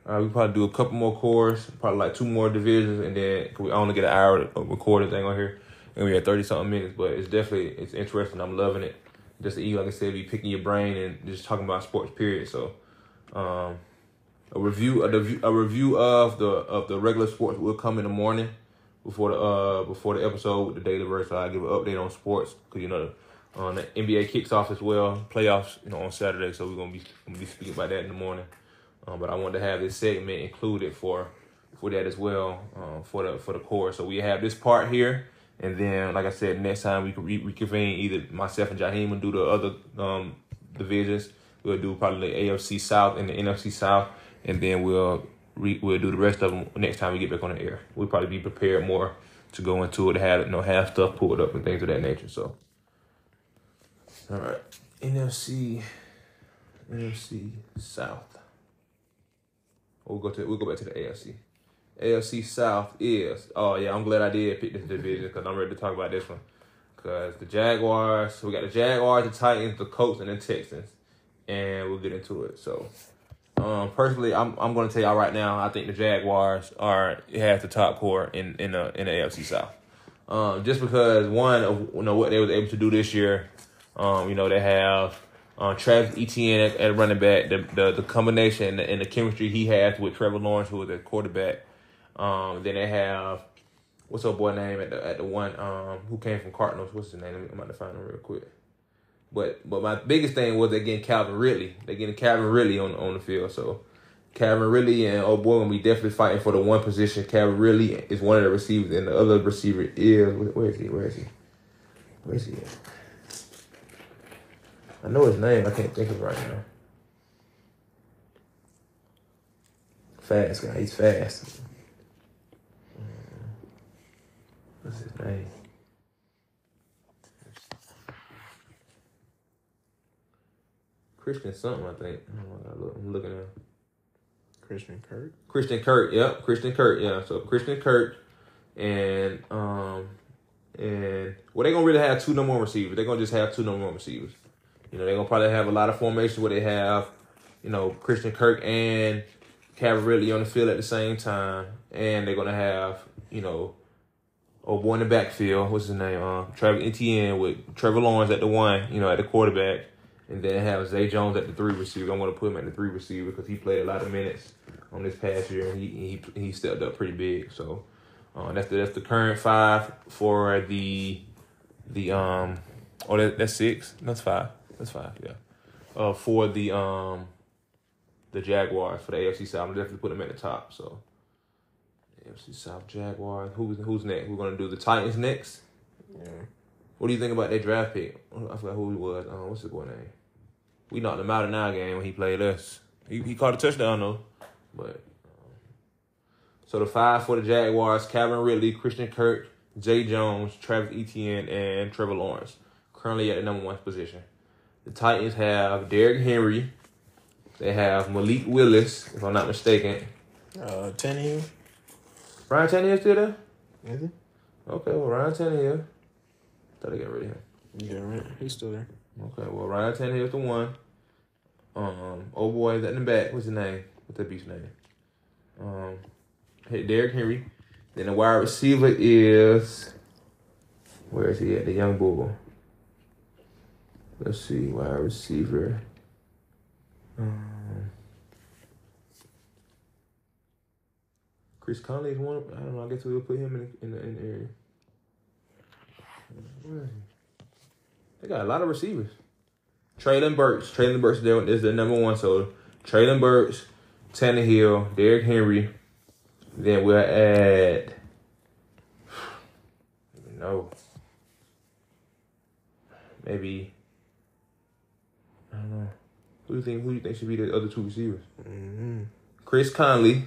S1: All right, we probably do a couple more cores, probably like 2 more divisions, and then we only get an hour to record the thing on here, and we had 30-something minutes. But it's interesting. I'm loving it. Just to like I said, be picking your brain and just talking about sports. Period. So. A review of the regular sports will come in the morning before the episode with the daily verse. So I give an update on sports because the NBA kicks off as well, playoffs on Saturday. So we're gonna be speaking about that in the morning. But I wanted to have this segment included for that as well for the core. So we have this part here, and then like I said, next time we can reconvene. Either myself and Jaheim will do the other divisions. We'll do probably the AFC South and the NFC South, and then we'll do the rest of them next time we get back on the air. We'll probably be prepared more to go into it, have stuff pulled up and things of that nature. So, all right, NFC South. We'll go back to the AFC. AFC South is I'm glad I did pick this division because I'm ready to talk about this one. Because the Jaguars, we got the Jaguars, the Titans, the Colts, and the Texans. And we'll get into it. So, personally, I'm going to tell y'all right now, I think the Jaguars have the top core in the AFC South. Just because one of what they was able to do this year, they have Travis Etienne at running back, the combination and the chemistry he has with Trevor Lawrence, who is the quarterback. Then they have what's her boy name at the one who came from Cardinals. What's his name? I'm about to find him real quick. But my biggest thing was they getting Calvin Ridley. They're getting Calvin Ridley on the field. So Calvin Ridley and gonna be definitely fighting for the one position. Calvin Ridley is one of the receivers, and the other receiver is where is he at? I know his name. I can't think of it right now. Fast guy. He's fast. What's his name? Christian something, I think. I'm looking at
S2: Christian Kirk.
S1: Christian Kirk, yep. Christian Kirk, yeah. So Christian Kirk and well, they're gonna really have two number one receivers. They're gonna just have two number one receivers. You know, they're gonna probably have a lot of formations where they have, you know, Christian Kirk and Calvin Ridley on the field at the same time, and they're gonna have, you know, old boy in the backfield. What's his name? Travis Etienne with Trevor Lawrence at the one, you know, at the quarterback. And then have Zay Jones at the 3 receiver. I'm going to put him at the 3 receiver because he played a lot of minutes on this past year, and he stepped up pretty big. So that's the current 5 for that's 6. That's 5. That's 5. Yeah. For the Jaguars for the AFC South, I'm definitely put them at the top. So AFC South Jaguars. Who's next? We're going to do the Titans next.
S2: Yeah.
S1: What do you think about their draft pick? I forgot who he was. What's his boy name? We knocked him out in our game when he played us. He caught a touchdown, though. But so the 5 for the Jaguars, Calvin Ridley, Christian Kirk, Zay Jones, Travis Etienne, and Trevor Lawrence. Currently at the number 1 position. The Titans have Derrick Henry. They have Malik Willis, if I'm not mistaken.
S2: Tannehill.
S1: Ryan Tannehill still there?
S2: Is he?
S1: Okay, well, Ryan Tannehill. Thought they got rid of him.
S2: Yeah, right. He's still there.
S1: Okay, well, Ryan Tannehill's the 1. Old boy is at the back. What's his name? What's that beast's name? Derrick Henry. Then the wide receiver is... Where is he at? The young bull. Let's see. Wide receiver. Chris Conley is one. I don't know. I guess we'll put him in the area. Where is he? They got a lot of receivers. Traylon Burks. Traylon Burks is the number 1. So Traylon Burks, Tannehill, Derrick Henry. Then we'll add. No. Maybe. I don't know. Who do you think should be the other 2 receivers?
S2: Mm-hmm.
S1: Chris Conley.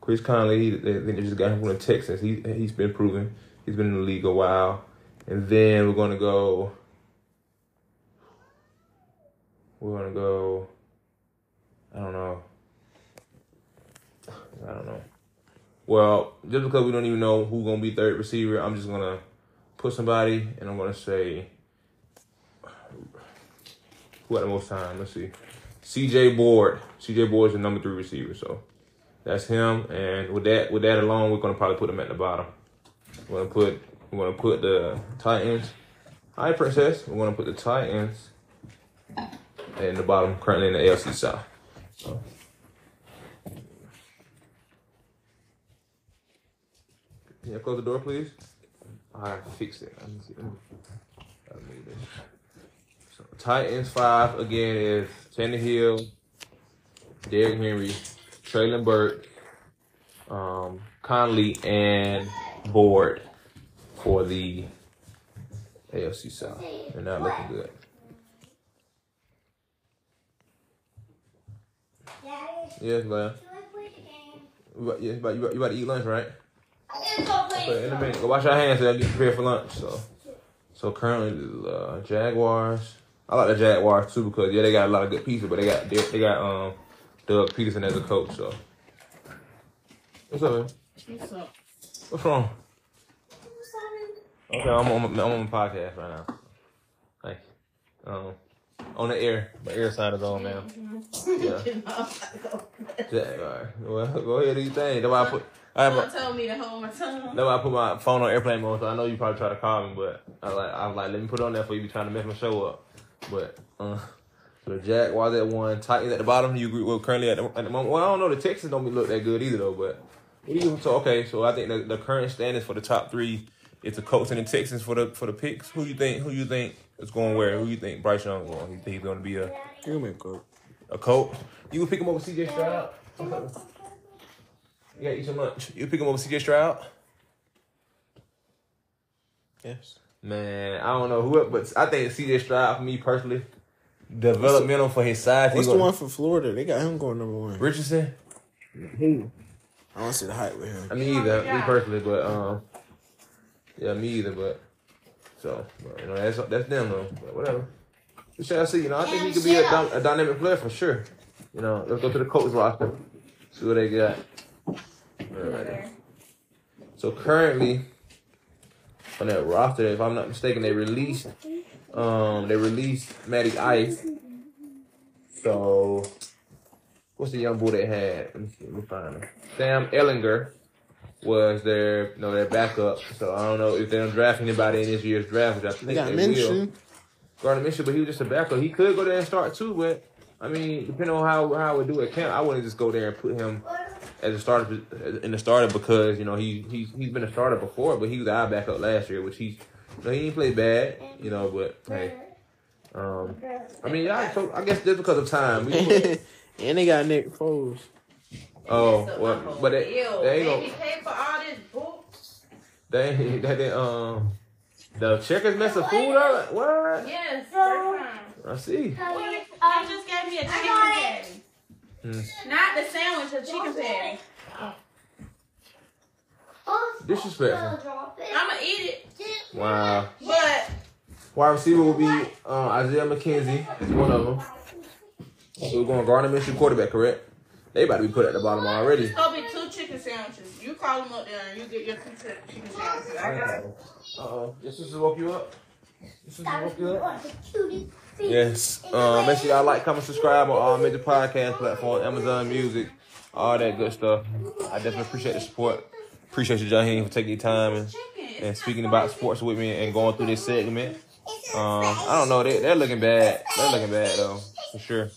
S1: They just got him from the Texans. He's been proven. He's been in the league a while. And then we're gonna go. I don't know. Well, just because we don't even know who's going to be 3rd receiver, I'm just going to put somebody, and I'm going to say, who had the most time? Let's see. C.J. Board. C.J. Board is the number 3 receiver, so that's him. And with that alone, we're going to probably put him at the bottom. We're going to put the Titans. Hi, Princess. We're going to put the Titans in the bottom, currently in the AFC South. So. Can you close the door, please? I fixed it. Let me see. I'll move this. So Titans 5 again is Tannehill, Derrick Henry, Traylon Burke, Conley, and Board for the AFC South. They're not looking good. Yes, man. You about to eat lunch, right? Okay, in a minute. Go wash your hands and get prepared for lunch. So currently the Jaguars. I like the Jaguars too because they got a lot of good pieces, but they got Doug Peterson as a coach. So what's up, man?
S3: What's up?
S1: What's wrong? Okay, I'm on a podcast right now. Thank you. On the air. My air sign is on now. Yeah. All right. Well, go ahead and do your thing. That's why
S3: Someone told me to hold my tongue.
S1: That's why I put my phone on airplane mode, so I know you probably try to call me, but I was like, let me put it on there for you be trying to mess my show up. But so the Jaguars at 1, Titans at the bottom. You agree? Well, currently at the moment. Well, I don't know. The Texans don't look that good either, though. But what do you? So okay. So I think the current standings for the top 3 is the Colts and the Texans for the picks. Who you think is going where? Who you think Bryce Young is going? You think he's going to be a Colt? You would pick him over C.J. Stroud? You gotta eat some lunch. You pick him over C.J. Stroud?
S2: Yes.
S1: Man, I don't know who, but I think C.J. Stroud, for me personally, developmental for his size.
S2: What's the one for Florida? They got him going number 1.
S1: Richardson?
S2: I don't see the hype with him.
S1: I mean, either me personally, but yeah, me either. But so you know, that's them though. But whatever. We shall see. You know, I think he could be a dynamic player for sure. You know, let's go to the coach roster. See what they got. Right. So currently on that roster, if I'm not mistaken, they released Matty Ice. So what's the young boy they had? Let me find him. Sam Ellinger was their backup. So I don't know if they don't draft anybody in this year's draft, which I think they will. Gardner Minshew, but he was just a backup. He could go there and start too, but I mean, depending on how I would do at camp, I wouldn't just go there and put him as a starter in the starter because you know he's been a starter before, but he was our backup last year, which he didn't play bad, you know. But hey, I mean, I guess just because of time.
S2: And they got Nick Foles.
S1: Oh well, but they ain't gonna
S3: pay for all this books.
S1: They the checkers mess of food up. What?
S3: Yes.
S1: I see.
S3: You just gave me a chicken patty. Not the sandwich, a chicken patty.
S1: Disrespectful.
S3: I'ma eat it.
S1: Wow.
S3: But
S1: wide receiver will be Isaiah McKenzie. Is one of them. So we're going Gardner Minshew quarterback, correct? They about to be put at the bottom already.
S3: It's gonna be 2 chicken sandwiches. You call them up there and you get your 2 chicken sandwiches. I got it.
S1: This is to woke you up. Yes. Make sure y'all like, comment, subscribe on all major podcast platforms, Amazon Music, all that good stuff. I definitely appreciate the support. Appreciate you, John, for taking your time and speaking about sports with me and going through this segment. I don't know. They're looking bad. They're looking bad though, for sure.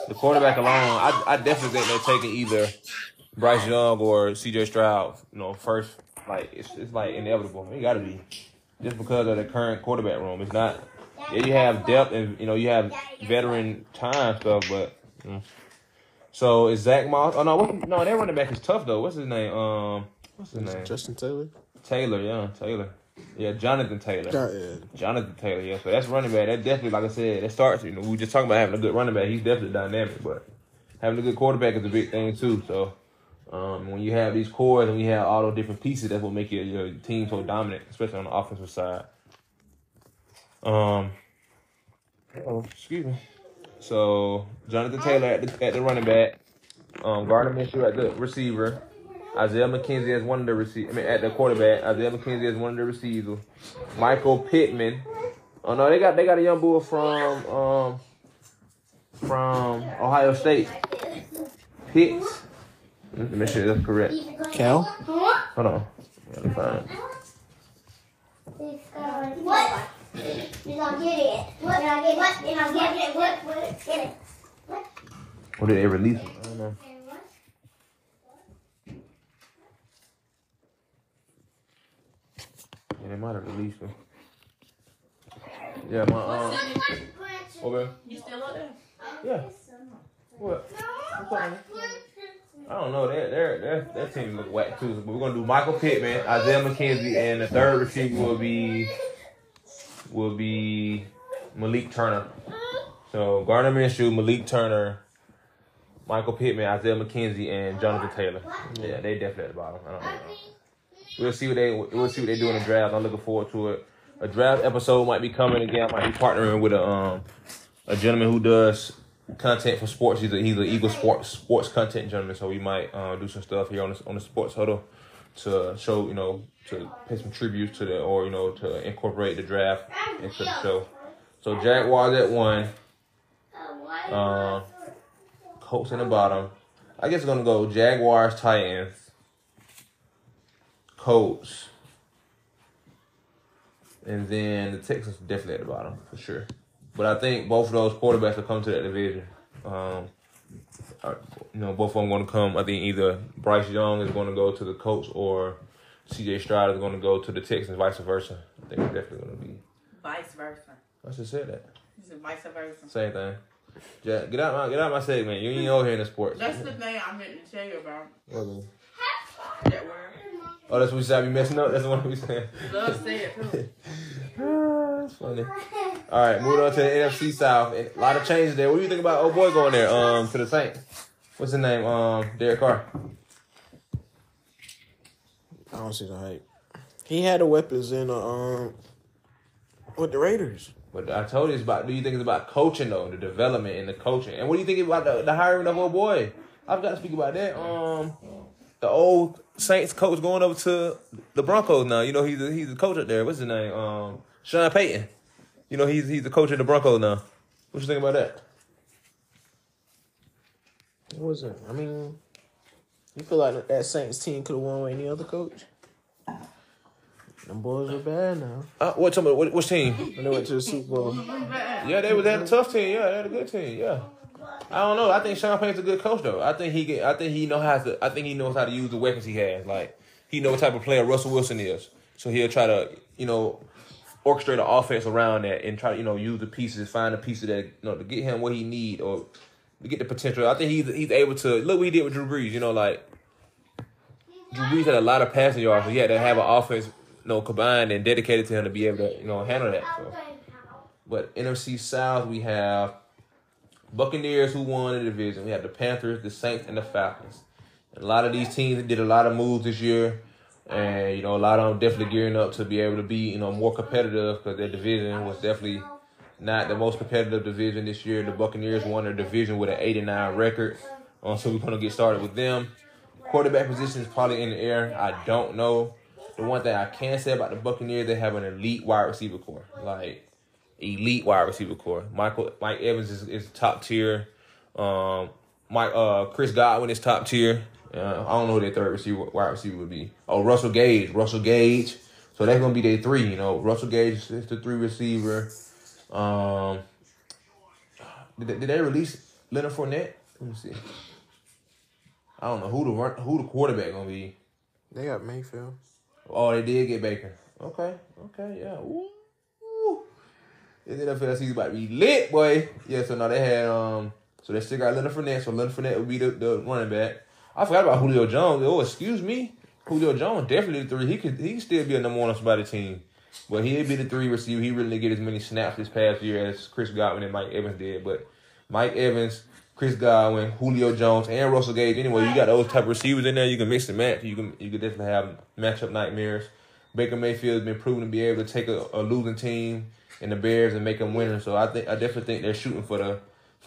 S1: The quarterback alone, I definitely think they're taking either Bryce Young or C.J. Stroud. You know, first. Like it's like inevitable. It got to be just because of the current quarterback room. It's not. Yeah, you have depth and you know you have veteran time stuff, but so is Zach Moss? Oh no, that running back is tough though. What's his name?
S2: Justin Taylor.
S1: Taylor. Yeah, Jonathan Taylor.
S2: Yeah.
S1: Jonathan Taylor. Yeah, so that's running back. That definitely, like I said, that starts. You know, we were just talking about having a good running back. He's definitely dynamic, but having a good quarterback is a big thing too. So. When you have these cores and you have all those different pieces, that's what make your team so dominant, especially on the offensive side. Excuse me. So Jonathan Taylor at the running back, Gardner Minshew at the receiver, Isaiah McKenzie as one of the at the quarterback, Isaiah McKenzie as one of the receivers, Michael Pittman. Oh no, they got a young boy from Ohio State, Pitts. Let me make sure that's correct.
S2: Cal?
S1: Hold on. Let me find it.
S4: What? You're not getting it. What? You're not getting it. You're not getting it. What? Get it. What?
S1: Or did they release it? I don't know. Yeah, they might have released them. Yeah, my okay.
S3: You still up there?
S1: Yeah. What? I don't know. Their team look whack too. But we're gonna do Michael Pittman, Isaiah McKenzie, and the third receiver will be Malik Turner. So Gardner Minshew, Malik Turner, Michael Pittman, Isaiah McKenzie, and Jonathan Taylor. Yeah, they definitely at the bottom. I don't know. We'll see what they do in the draft. I'm looking forward to it. A draft episode might be coming again. I might be partnering with a gentleman who does content for sports. He's an Eagle sports content gentleman, so we might do some stuff here on the Sports Huddle to show, to pay some tribute to to incorporate the draft into the show. So Jaguars at 1, Colts in the bottom. I guess it's gonna go Jaguars, Titans, Colts, and then the Texans definitely at the bottom for sure. But I think both of those quarterbacks will come to that division. Both of them going to come. I think either Bryce Young is going to go to the Colts or C.J. Stroud is going to go to the Texans, vice versa. I think it's definitely going to be
S3: Vice versa.
S1: I just said that.
S3: You said vice versa.
S1: Same thing. Jack, get out my segment. You ain't over here in the sports.
S3: That's the thing I meant to tell you about.
S1: Okay.
S3: That word.
S1: Oh, that's what we said. I be messing up. That's the one we saying.
S3: Love say it too.
S1: That's funny. All right, moving on to the NFC South. And a lot of changes there. What do you think about old boy going there? To the Saints. What's his name? Derek Carr.
S2: I don't see the hype. He had the weapons in with the Raiders.
S1: But I told you it's about. Do you think it's about coaching though, the development and the coaching? And what do you think about the hiring of old boy? I've got to speak about that. The old Saints coach going over to the Broncos now. You know he's a coach up there. What's his name? Sean Payton. You know he's the coach of the Broncos now. What you think about that?
S2: It wasn't. I mean, you feel like that Saints team could have won with any other coach? Them boys are bad now.
S1: Which team?
S2: When they went to the Super Bowl.
S1: Yeah, they had a tough team. Yeah, they had a good team. Yeah. I don't know. I think Sean Payton's a good coach though. I think he knows how to use the weapons he has. Like he knows what type of player Russell Wilson is. So he'll try to, orchestrate the offense around that and try to, use the pieces, find the pieces that, to get him what he need or to get the potential. I think he's able to look what he did with Drew Brees. Drew Brees had a lot of passing yards, so he had to have an offense, combined and dedicated to him to be able to, handle that. So. But NFC South, we have Buccaneers who won the division. We have the Panthers, the Saints, and the Falcons. And a lot of these teams did a lot of moves this year. And, a lot of them definitely gearing up to be able to be, more competitive because their division was definitely not the most competitive division this year. The Buccaneers won their division with an 8-9 record. So we're going to get started with them. Quarterback position is probably in the air. I don't know. The one thing I can say about the Buccaneers, they have an elite wide receiver core. Like, elite wide receiver core. Mike Evans is top tier. Chris Godwin is top tier. I don't know who their third wide receiver would be. Oh, Russell Gage. So that's going to be their three, Russell Gage is the 3 receiver. Did they release Leonard Fournette? Let me see. I don't know who the quarterback going to be.
S2: They got Mayfield.
S1: Oh, they did get Baker. Okay, yeah. Ooh. This NFL season about to be lit, boy. Yeah, so now they had so they still got Leonard Fournette. So Leonard Fournette would be the running back. I forgot about Julio Jones. Oh, excuse me. Julio Jones definitely the 3. He could still be a number 1 on somebody's team. But he'd be the 3 receiver. He really didn't get as many snaps this past year as Chris Godwin and Mike Evans did. But Mike Evans, Chris Godwin, Julio Jones, and Russell Gage. Anyway, you got those type of receivers in there. You can mix and match. You can definitely have matchup nightmares. Baker Mayfield has been proven to be able to take a losing team in the Bears and make them winners. So I definitely think they're shooting for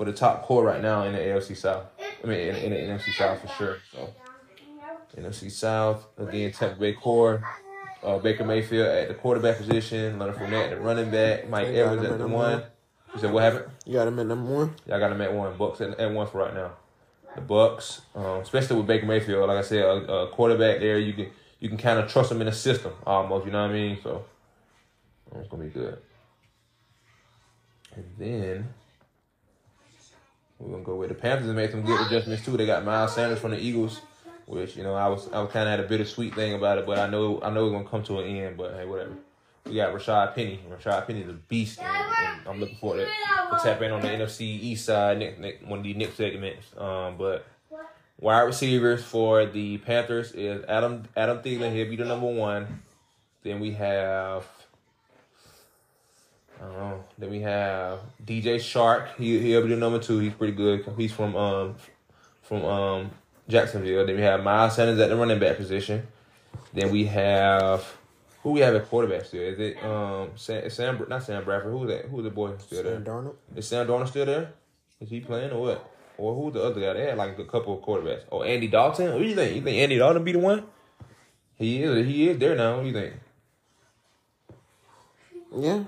S1: the top core right now in the AFC South. I mean, in the NFC South for sure. So NFC South again, Tampa Bay core. Baker Mayfield at the quarterback position, Leonard Fournette at the running back, Mike Evans at the 1. You said what happened?
S2: You got him at number 1?
S1: Yeah, I got him at 1. Bucks at 1 for right now. The Bucks, especially with Baker Mayfield, like I said, a quarterback there, you can kind of trust him in the system almost. You know what I mean? So it's gonna be good. And then we're gonna go with the Panthers and made some good adjustments too. They got Miles Sanders from the Eagles, which I was kind of had a bittersweet thing about it, but I know it's gonna come to an end. But hey, whatever. We got Rashad Penny. Rashad Penny is a beast, and I'm looking forward to tap in on the NFC East side, one of these next segments. But wide receivers for the Panthers is Adam Thielen. He'll be the number 1. Then we have DJ Shark. He'll be the number 2. He's pretty good. He's from Jacksonville. Then we have Miles Sanders at the running back position. Then we have who we have at quarterback still? Is it not Sam Bradford? Who's that? Who's the boy still there?
S2: Sam Darnold.
S1: Is Sam Darnold still there? Is he playing or what? Or who's the other guy? They had like a couple of quarterbacks. Oh, Andy Dalton. What do you think? You think Andy Dalton be the one? He is there now. What do you think?
S2: Yeah.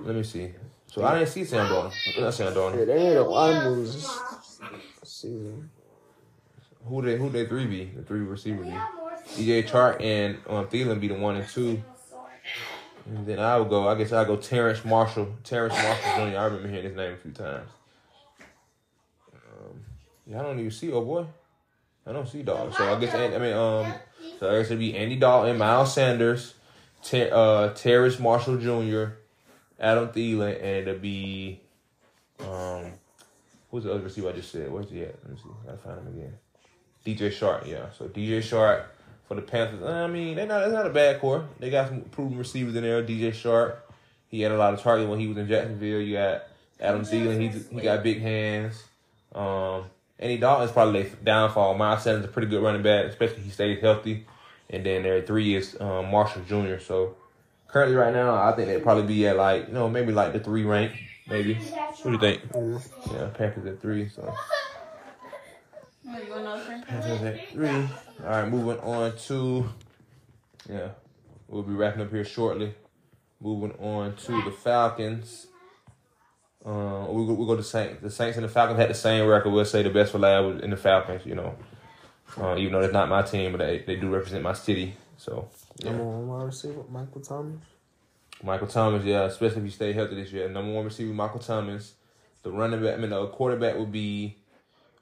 S1: Let me see. So I didn't see Sam Darnold. Not Sam Darnold.
S2: Yeah, they made a lot of moves this season.
S1: Who they 3 be? The 3 receiver be? DJ Chark and Thielen be the 1 and 2. And then I'll go Terrence Marshall. Terrence Marshall Jr. I remember hearing his name a few times. I don't even see boy. I don't see dog. So I guess it'd be Andy Dalton, Miles Sanders, Terrence Marshall Jr., Adam Thielen, and it'll be who's the other receiver I just said? Where's he at? Let me see. Gotta find him again. DJ Shark, yeah. So DJ Shark for the Panthers. I mean, that's not a bad core. They got some proven receivers in there. DJ Shark, he had a lot of targets when he was in Jacksonville. You got Adam Thielen, he got big hands. Andy Dalton's probably their downfall. Miles Sanders is a pretty good running back, especially if he stays healthy. And then their 3 is Marshall Jr. So currently right now, I think they'd probably be at like, maybe like the 3 rank, maybe. What do you think? Yeah, Panthers at 3, so. Panthers at 3. All right, moving on to, we'll be wrapping up here shortly. Moving on to the Falcons. We'll go to Saints. The Saints and the Falcons had the same record. We'll say the best for last in the Falcons, even though that's not my team, but they do represent my city. So,
S2: Number 1 wide receiver, Michael Thomas.
S1: Michael Thomas, yeah, especially if you stay healthy this year. Number 1 receiver, Michael Thomas. The quarterback would be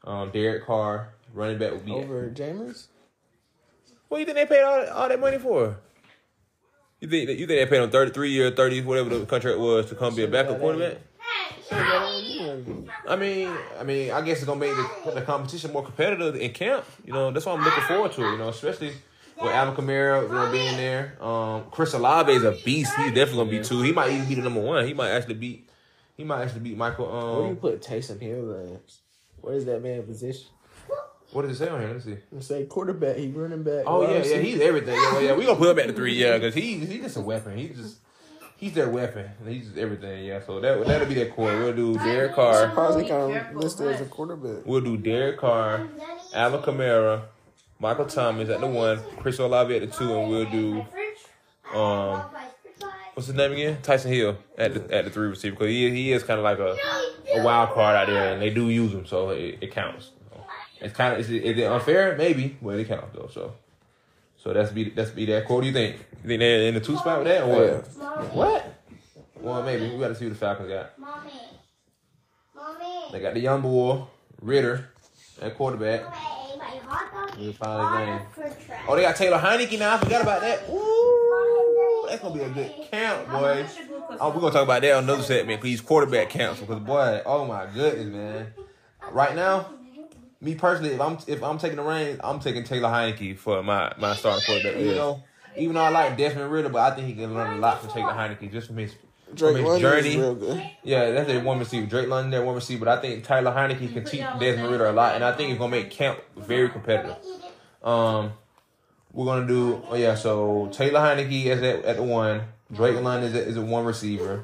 S1: Derek Carr. Running back would be
S2: over Jameis.
S1: What do you think they paid all that money for? You think they paid him 33 or 30, whatever the contract was, to come be a backup quarterback? I mean, I guess it's gonna make the competition more competitive in camp. That's what I'm looking forward to. Especially with Alvin Kamara, being there. Chris Olave is a beast. He's definitely gonna be 2. He might even be the number 1. He might actually beat Michael.
S2: Where do you put Taysom Hill at? What is that man's position?
S1: What does it say on here? Let's see.
S2: It say quarterback. He running back.
S1: Oh yeah, he's everything. Yeah, we gonna put him at the 3, because he's just a weapon. He's their weapon. He's just everything. Yeah, so that'll be their core. We'll do Derek Carr.
S2: Probably kind of listed as a quarterback.
S1: We'll do Derek Carr, Alvin Kamara, Michael Thomas at the 1, Chris Olave at the 2, and we'll do what's his name again? Tyson Hill at the 3 receiver, because he is kind of like a wild card out there, and they do use him, so it counts. It's kind of is it unfair? Maybe, but it counts though. So that's be that core. What do you think? You think they're in the 2 spot with that or what?
S4: Mommy.
S1: What? Well, maybe we got to see what the Falcons got.
S4: Mommy.
S1: They got the young boy Ritter at quarterback. Let me find his name. Oh, they got Taylor Heineke now. I forgot about that. Ooh, that's gonna be a good count, boys. We're gonna talk about that on another segment. Please, quarterback counts, because boy, oh my goodness, man. Right now, me personally, if I'm taking the reins, I'm taking Taylor Heineke for my starting quarterback. Even though I like Desmond Ritter, but I think he can learn a lot from Taylor Heineke just from his journey.
S2: Real good.
S1: Yeah, that's their 1 receiver. Drake London, their 1 receiver. But I think Taylor Heineke can teach Desmond Ritter a lot, and I think it's gonna make camp very competitive. We're gonna do so Taylor Heineke is at the 1. Drake London is a 1 receiver.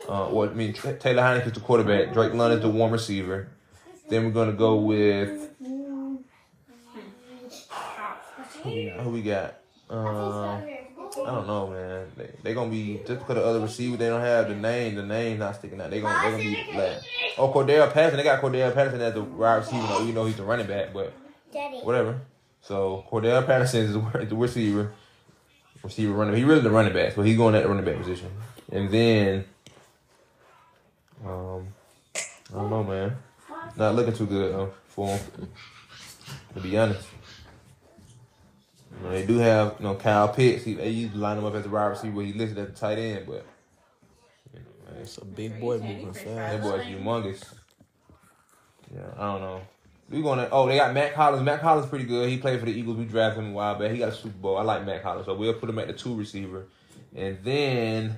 S1: Taylor Heineke is the quarterback. Drake London is the 1 receiver. Then we're gonna go with who we got? I don't know, man. They gonna be just because the other receiver they don't have the name not sticking out. They gonna be last. Oh, Cordell Patterson. They got Cordell Patterson as the wide receiver. You know he's the running back, but whatever. So Cordell Patterson is the receiver running. He really the running back, so he's going at the running back position. And then I don't know, man. Not looking too good for him, to be honest. They do have, Kyle Pitts. They usually line him up as a wide receiver. He listed as a tight end, but
S2: it's a big boy moving fast.
S1: That boy's humongous. Yeah, I don't know. They got Matt Collins. Matt Collins pretty good. He played for the Eagles. We drafted him a while back. He got a Super Bowl. I like Matt Collins, so we'll put him at the 2 receiver. And then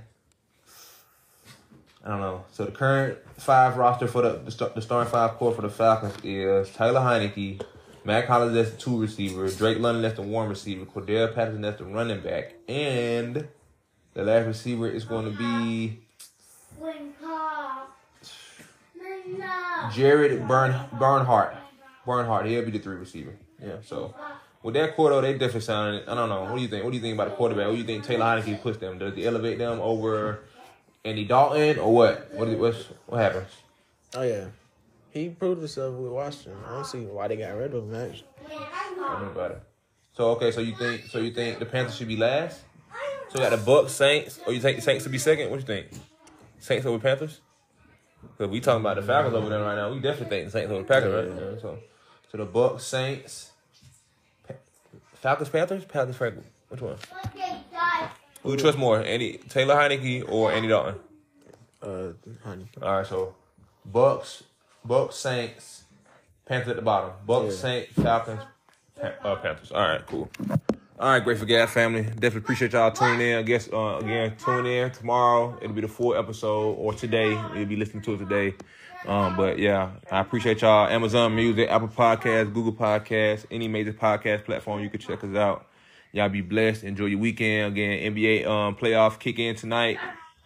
S1: I don't know. So the current 5 roster for the starting 5 core for the Falcons is Taylor Heineke, Matt Collins, that's the 2 receiver, Drake London, that's the 1 receiver, Cordell Patterson, that's the running back, and the last receiver is going to be Jared Bernhardt. He'll be the 3 receiver. Yeah. So with that core, though, they definitely sounded. I don't know. What do you think? What do you think about the quarterback? What do you think Taylor Heineke puts them? Does he elevate them over Andy Dalton or what? What happens?
S2: Oh yeah, he proved himself with Washington. I don't see why they got rid of him. Actually,
S1: I know about it. So okay, so you think the Panthers should be last? So you got the Bucks, Saints, or you think the Saints should be second? What do you think? Saints over Panthers? Because we talking about the Falcons over there right now. We definitely think the Saints over the Packers, right? Yeah. So the Bucks, Saints, Falcons, Panthers, Falcons. Which one? Who you trust more, Taylor Heineke or Andy Dalton?
S2: Heineke.
S1: All right, so Bucks, Saints, Panthers at the bottom. Bucks, Saints, Falcons, Panthers. All right, cool. All right, Grateful Gab family. Definitely appreciate y'all tuning in. I guess, again, tune in tomorrow. It'll be the full episode, or today. You'll be listening to it today. But, yeah, I appreciate y'all. Amazon Music, Apple Podcasts, Google Podcasts, any major podcast platform, you can check us out. Y'all be blessed. Enjoy your weekend. Again, NBA playoffs kick in tonight.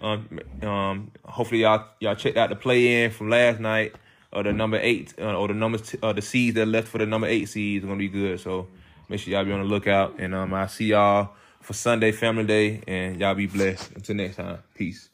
S1: Hopefully y'all checked out the play-in from last night. The number 8 or the seeds that left for the number 8 seeds are gonna be good. So make sure y'all be on the lookout. And I'll see y'all for Sunday Family Day. And y'all be blessed. Until next time, peace.